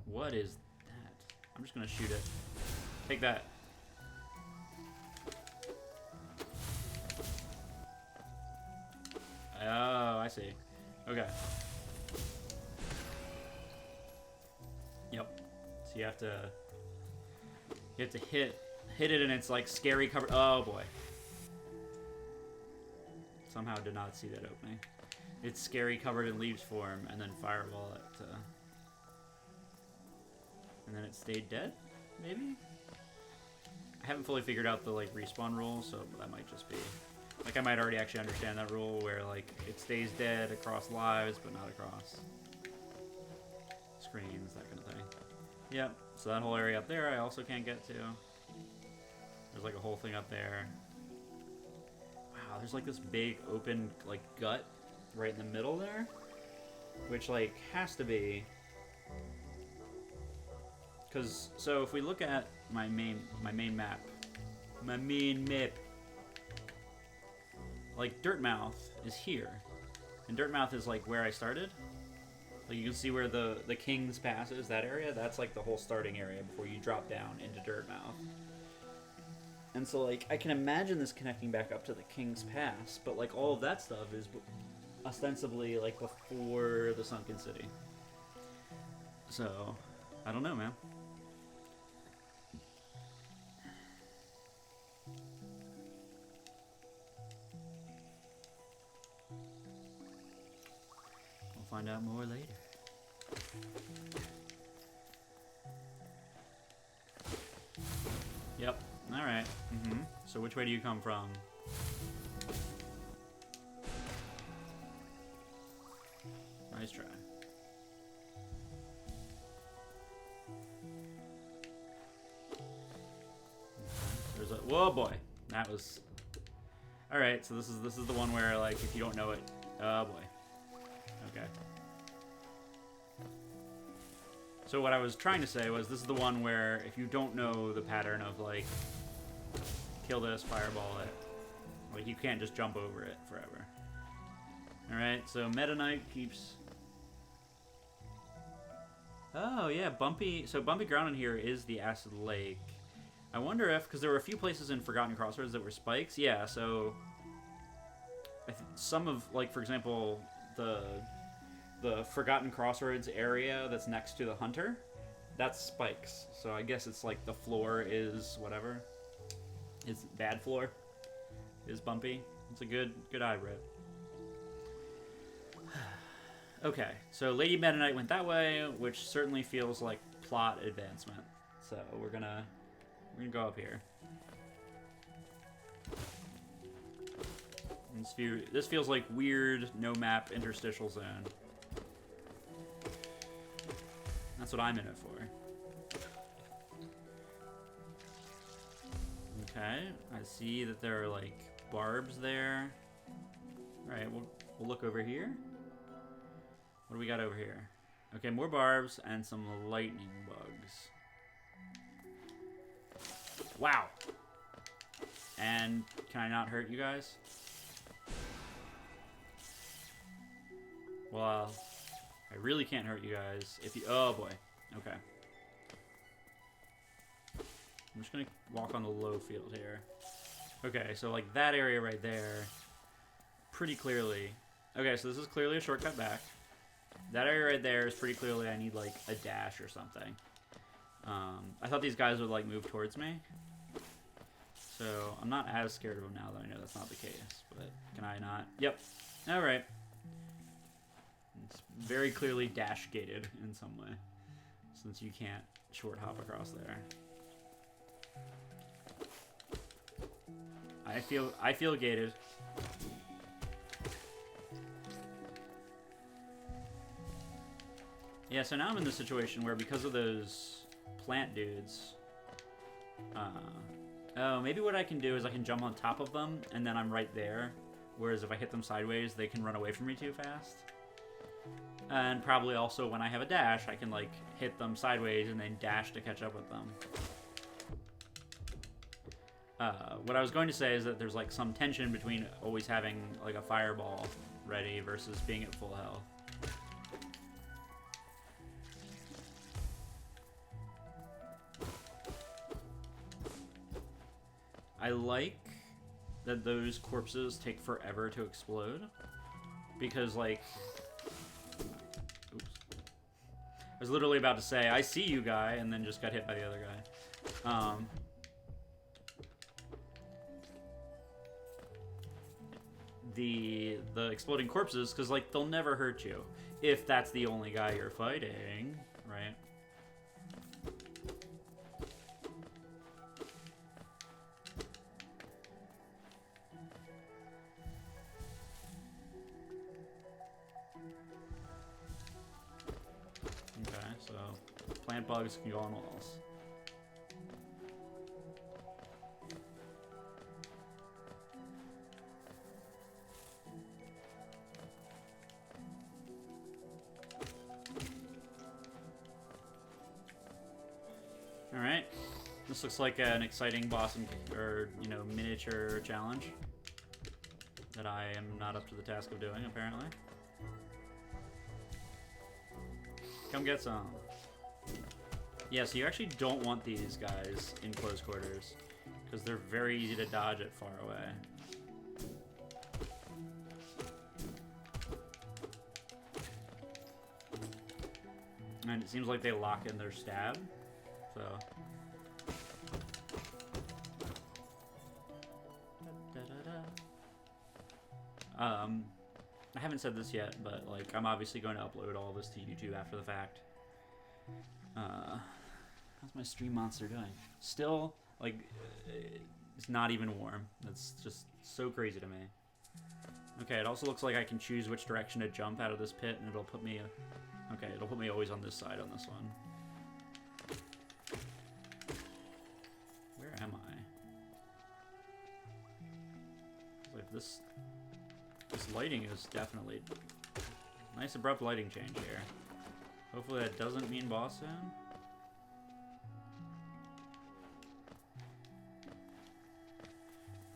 What is that? I'm just gonna shoot it. Take that. Oh, I see. Okay. Yep. So you have to hit it, and it's like scary cover. Oh boy. Somehow did not see that opening. It's scary covered in leaves form, and then fireball it. And then it stayed dead, maybe. I haven't fully figured out the like respawn rule, so that might just be. Like, I might already actually understand that rule where, like, it stays dead across lives, but not across screens, that kind of thing. Yep, so that whole area up there I also can't get to. There's, like, a whole thing up there. Wow, there's, like, this big open, like, gut right in the middle there. Which, like, has to be... Because, so if we look at my main map... Like, Dirtmouth is here. And Dirtmouth is, like, where I started. Like, you can see where the King's Pass is, that area. That's, like, the whole starting area before you drop down into Dirtmouth. And so, like, I can imagine this connecting back up to the King's Pass, but, like, all of that stuff is ostensibly, like, before the Sunken City. So, I don't know, man. Find out more later. Yep. All right. So which way do you come from? Nice try. There's a whoa boy. That was. All right. So this is the one where, like, if you don't know it, oh boy. Okay. So what I was trying to say was this is the one where if you don't know the pattern of, like, kill this, fireball it, like, you can't just jump over it forever. Alright, so Meta Knight keeps... Oh, yeah, bumpy... So bumpy ground in here is the Acid Lake. I wonder if... Because there were a few places in Forgotten Crossroads that were spikes. Yeah, so... some of, like, for example, the Forgotten Crossroads area that's next to the Hunter, that's spikes. So I guess it's like the floor is whatever. It's bad floor is bumpy. It's a good eye rip. Okay, so Lady Meta Knight went that way, which certainly feels like plot advancement. So we're gonna go up here. This feels like weird no map interstitial zone. That's what I'm in it for. Okay, I see that there are, like, barbs there. Alright, we'll look over here. What do we got over here? Okay, more barbs and some lightning bugs. Wow! And can I not hurt you guys? Well, I really can't hurt you guys if you... Oh, boy. Okay. I'm just going to walk on the low field here. Okay, so, like, that area right there, pretty clearly... Okay, so this is clearly a shortcut back. That area right there is pretty clearly I need, like, a dash or something. I thought these guys would, like, move towards me. So, I'm not as scared of them now that I know that's not the case. But can I not? Yep. Alright. It's very clearly dash gated in some way, since you can't short hop across there. I feel gated. Yeah, so now I'm in the situation where because of those plant dudes, oh, maybe what I can do is I can jump on top of them and then I'm right there. Whereas if I hit them sideways, they can run away from me too fast. And probably also when I have a dash, I can like hit them sideways and then dash to catch up with them. What I was going to say is that there's like some tension between always having like a fireball ready versus being at full health. I like that those corpses take forever to explode, because like, oops. I was literally about to say, I see you, guy, and then just got hit by the other guy. The exploding corpses, because like they'll never hurt you if that's the only guy you're fighting, right? Okay, so plant bugs can go on walls. Alright, this looks like an exciting boss or, you know, miniature challenge that I am not up to the task of doing, apparently. Come get some. Yeah, so you actually don't want these guys in close quarters, because they're very easy to dodge at far away. And it seems like they lock in their stab. So I haven't said this yet, but like I'm obviously going to upload all this to YouTube after the fact. How's my stream monster doing? Still, like, it's not even warm. That's just so crazy to me. Okay, it also looks like I can choose which direction to jump out of this pit, and it'll put me. Okay, it'll put me always on this side on this one. Where am I? Like this lighting is definitely nice abrupt lighting change here. Hopefully that doesn't mean boss soon.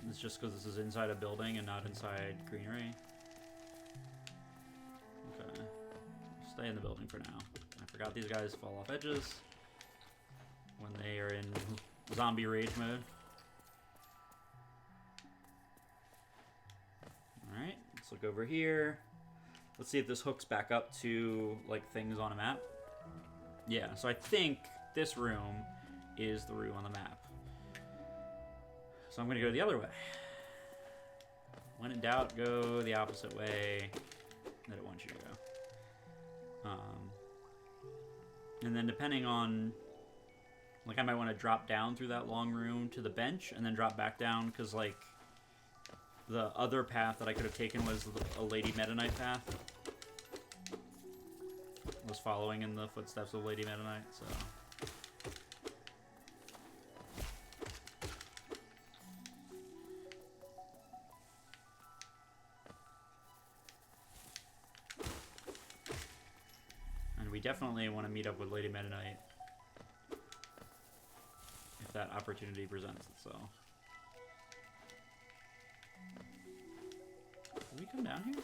It's just because this is inside a building and not inside greenery. Okay. Stay in the building for now. I forgot these guys fall off edges when they are in zombie rage mode. Alright, let's look over here. Let's see if this hooks back up to like things on a map. Yeah, so I think this room is the room on the map. So I'm going to go the other way. When in doubt, go the opposite way that it wants you to go. And then depending on, like I might want to drop down through that long room to the bench and then drop back down, because like the other path that I could have taken was a Lady Meta Knight path. I was following in the footsteps of Lady Meta Knight, so... We definitely want to meet up with Lady Meta Knight if that opportunity presents itself. Can we come down here?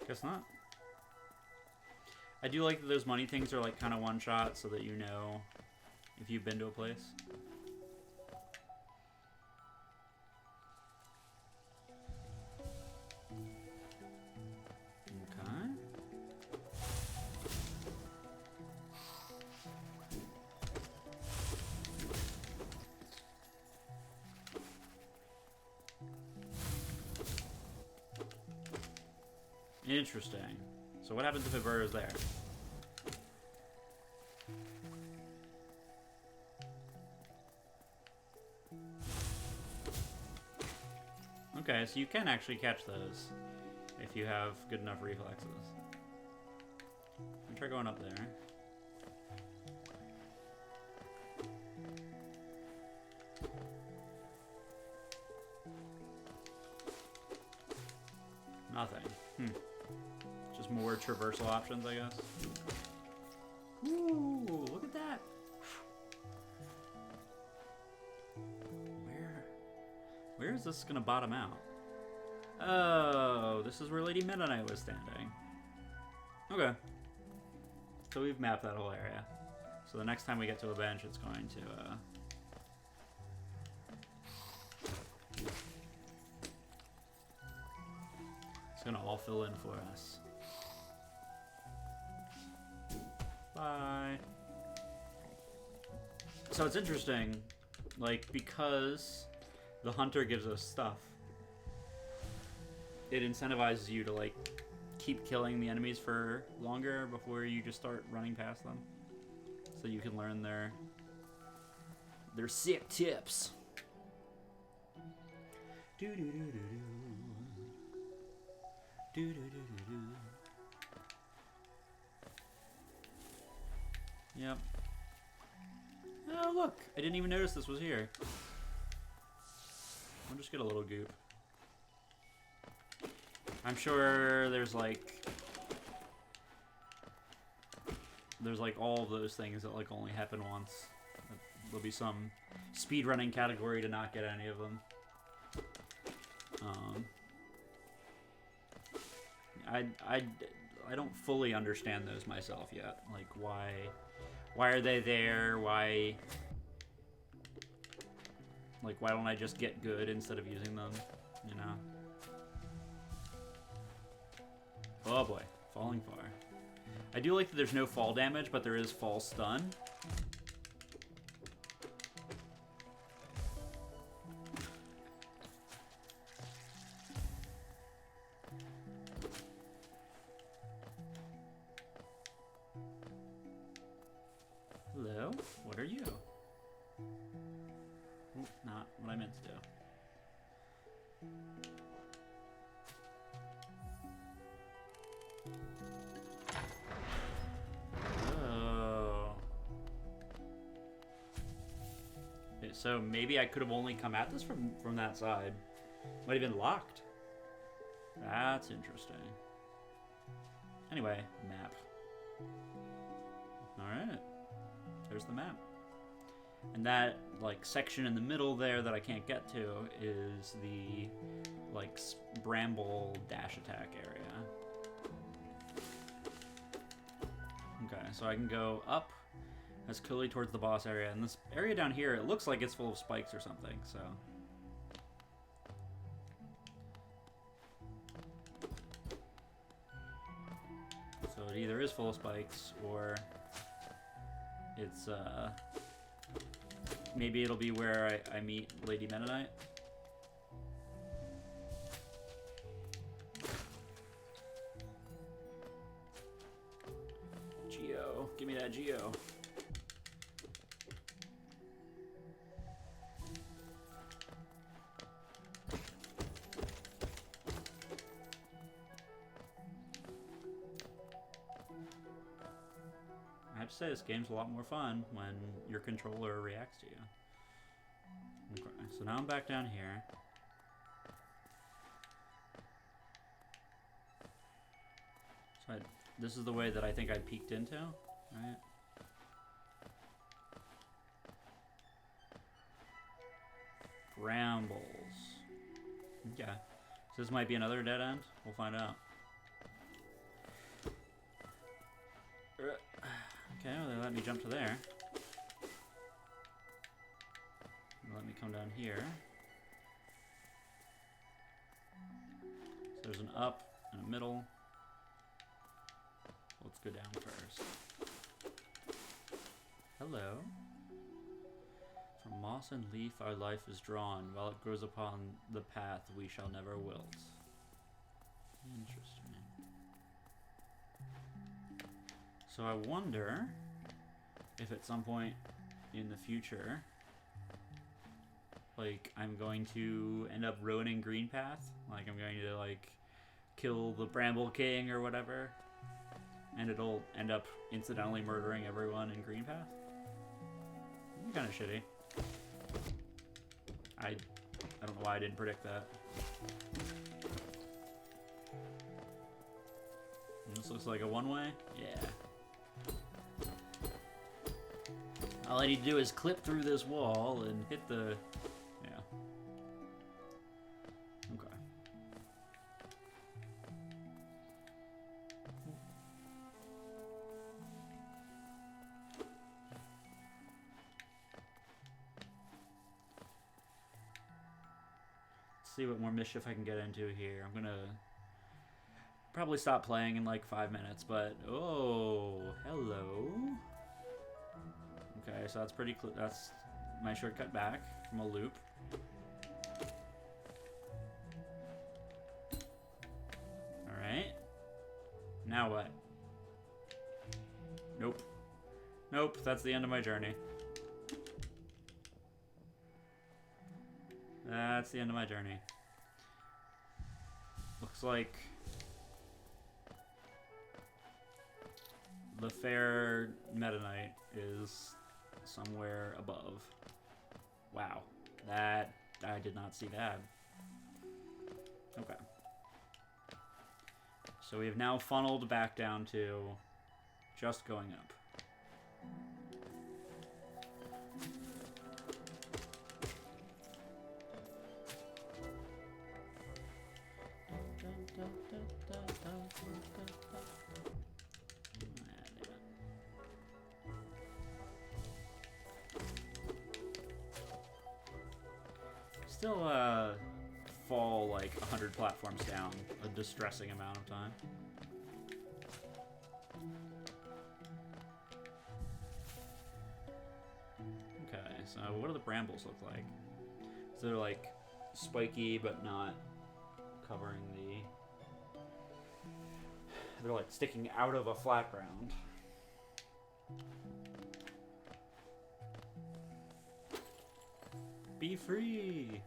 Guess not. I do like that those money things are like kind of one shot, so that you know if you've been to a place. Interesting. So what happens if it burrows there? Okay, so you can actually catch those if you have good enough reflexes. I'll try going up there. Nothing. Just more traversal options, I guess. Ooh, look at that. Where is this gonna bottom out? Oh, this is where Lady Meta Knight was standing. Okay. So we've mapped that whole area. So the next time we get to a bench, it's going to, it's gonna all fill in for us. Bye. So it's interesting, like, because the hunter gives us stuff, it incentivizes you to, like, keep killing the enemies for longer before you just start running past them. So you can learn their sick tips. Yep. Oh, look! I didn't even notice this was here. I'll just get a little goop. I'm sure there's like all of those things that like only happen once. There'll be some speedrunning category to not get any of them. I don't fully understand those myself yet. Like why are they there? Why don't I just get good instead of using them? You know? Oh boy, falling far. I do like that there's no fall damage, but there is fall stun. Hello? What are you? Ooh, not what I meant to do. Oh. Okay, so maybe I could have only come at this from that side. Might have been locked. That's interesting. Anyway, map. Alright. There's the map. And that, like, section in the middle there that I can't get to is the, like, bramble dash attack area. Okay, so I can go up as clearly towards the boss area. And this area down here, it looks like it's full of spikes or something, so... So it either is full of spikes, or it's, maybe it'll be where I meet Lady Meta Knight. Geo, give me that Geo. I have to say, this game's a lot more fun when your controller reacts to you. Okay, so now I'm back down here. So this is the way that I think I peeked into, right? Brambles. Okay. So this might be another dead end. We'll find out. Okay, well, they let me jump to there. Let me come down here. So there's an up and a middle. Let's go down first. Hello. From moss and leaf our life is drawn. While it grows upon the path, we shall never wilt. Interesting. So I wonder if at some point in the future, like, I'm going to end up ruining Green Path. Like, I'm going to, like, kill the Bramble King or whatever, and it'll end up incidentally murdering everyone in Green Path. Kind of shitty. I don't know why I didn't predict that. This looks like a one-way. Yeah. All I need to do is clip through this wall and hit the... Yeah. Okay. Let's see what more mischief I can get into here. I'm gonna probably stop playing in like 5 minutes, but... Oh, hello. Okay, so that's pretty clear. That's my shortcut back from a loop. Alright. Now what? Nope. Nope, that's the end of my journey. That's the end of my journey. Looks like the fair Meta Knight is somewhere above. Wow. That, I did not see that. Okay. So we have now funneled back down to just going up. Still fall like 100 platforms down a distressing amount of time. Okay, so what do the brambles look like? So they're like spiky but not covering the... They're like sticking out of a flat ground. Be free!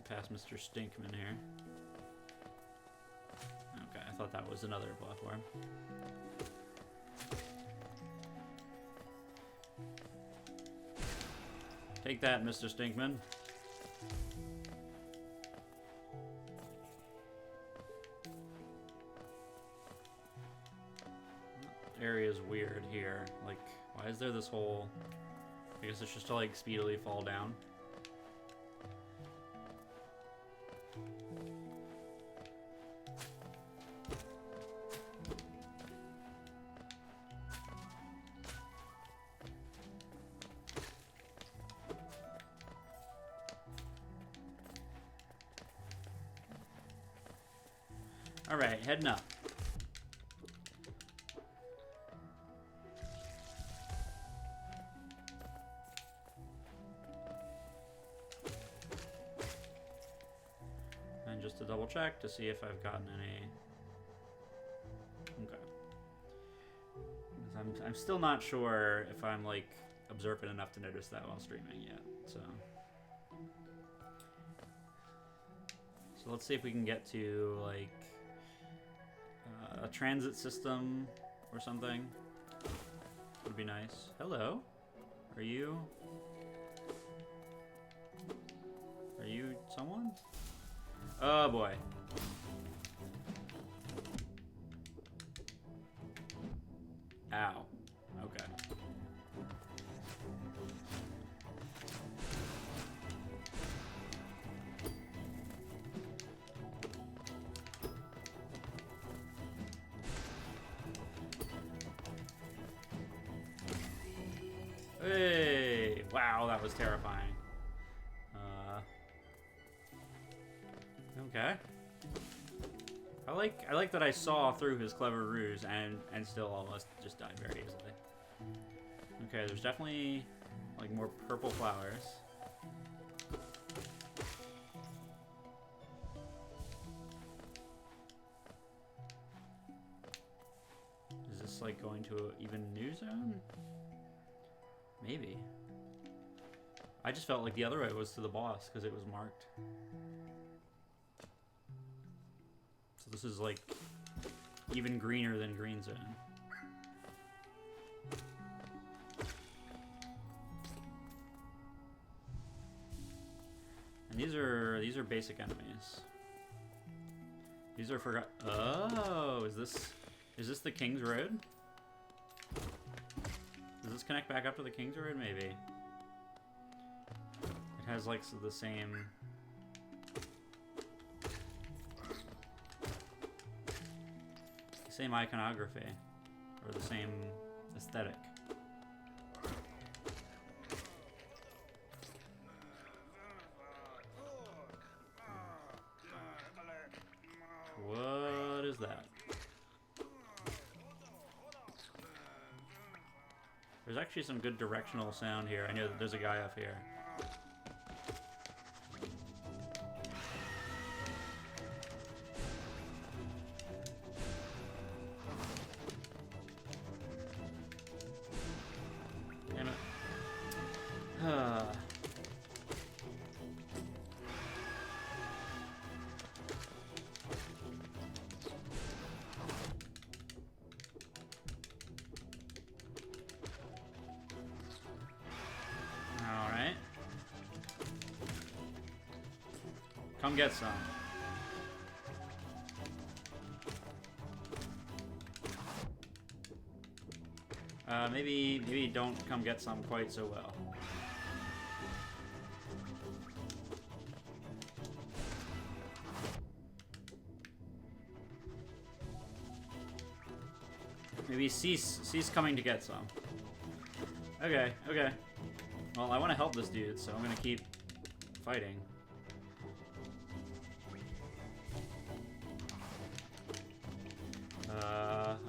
Past Mr. Stinkman here. Okay, I thought that was another platform. Take that, Mr. Stinkman. Area's weird here. Like, why is there this whole... I guess it's just to, like, speedily fall down. Alright, heading up. And just to double check to see if I've gotten any... Okay. I'm still not sure if I'm, like, observant enough to notice that while streaming yet, so... So let's see if we can get to, like... a transit system or something would be nice. Hello? Are you someone? Oh boy. Ow. Okay. Hey! Wow, that was terrifying. Okay. I like that I saw through his clever ruse and still almost just died very easily. Okay, there's definitely like more purple flowers. Is this like going to an even new zone? Maybe. I just felt like the other way was to the boss because it was marked. So this is like even greener than Green Zone. And these are these are basic enemies. These are forgot. Oh, is this the King's Road? Does this connect back up to the King's Road? Maybe. It has like the same. Same iconography, or the same aesthetic. What is that? There's actually some good directional sound here. I know that there's a guy up here. Damn it. Alright. Come get some. Maybe don't come get some quite so well. Maybe cease coming to get some. Okay, okay. Well, I want to help this dude, so I'm gonna keep fighting.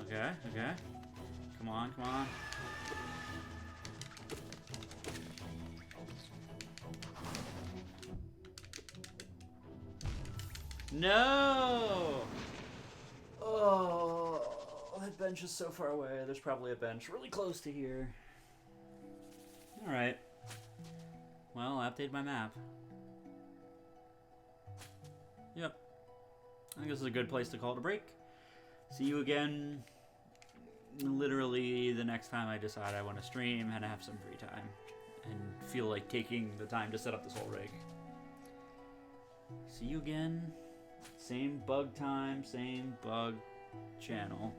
Okay, okay. Come on, come on. No! Oh, that bench is so far away. There's probably a bench really close to here. Alright. Well, I updated my map. Yep. I think this is a good place to call it a break. See you again literally the next time I decide I want to stream and have some free time and feel like taking the time to set up this whole rig. See you again. Same bug time, same bug channel.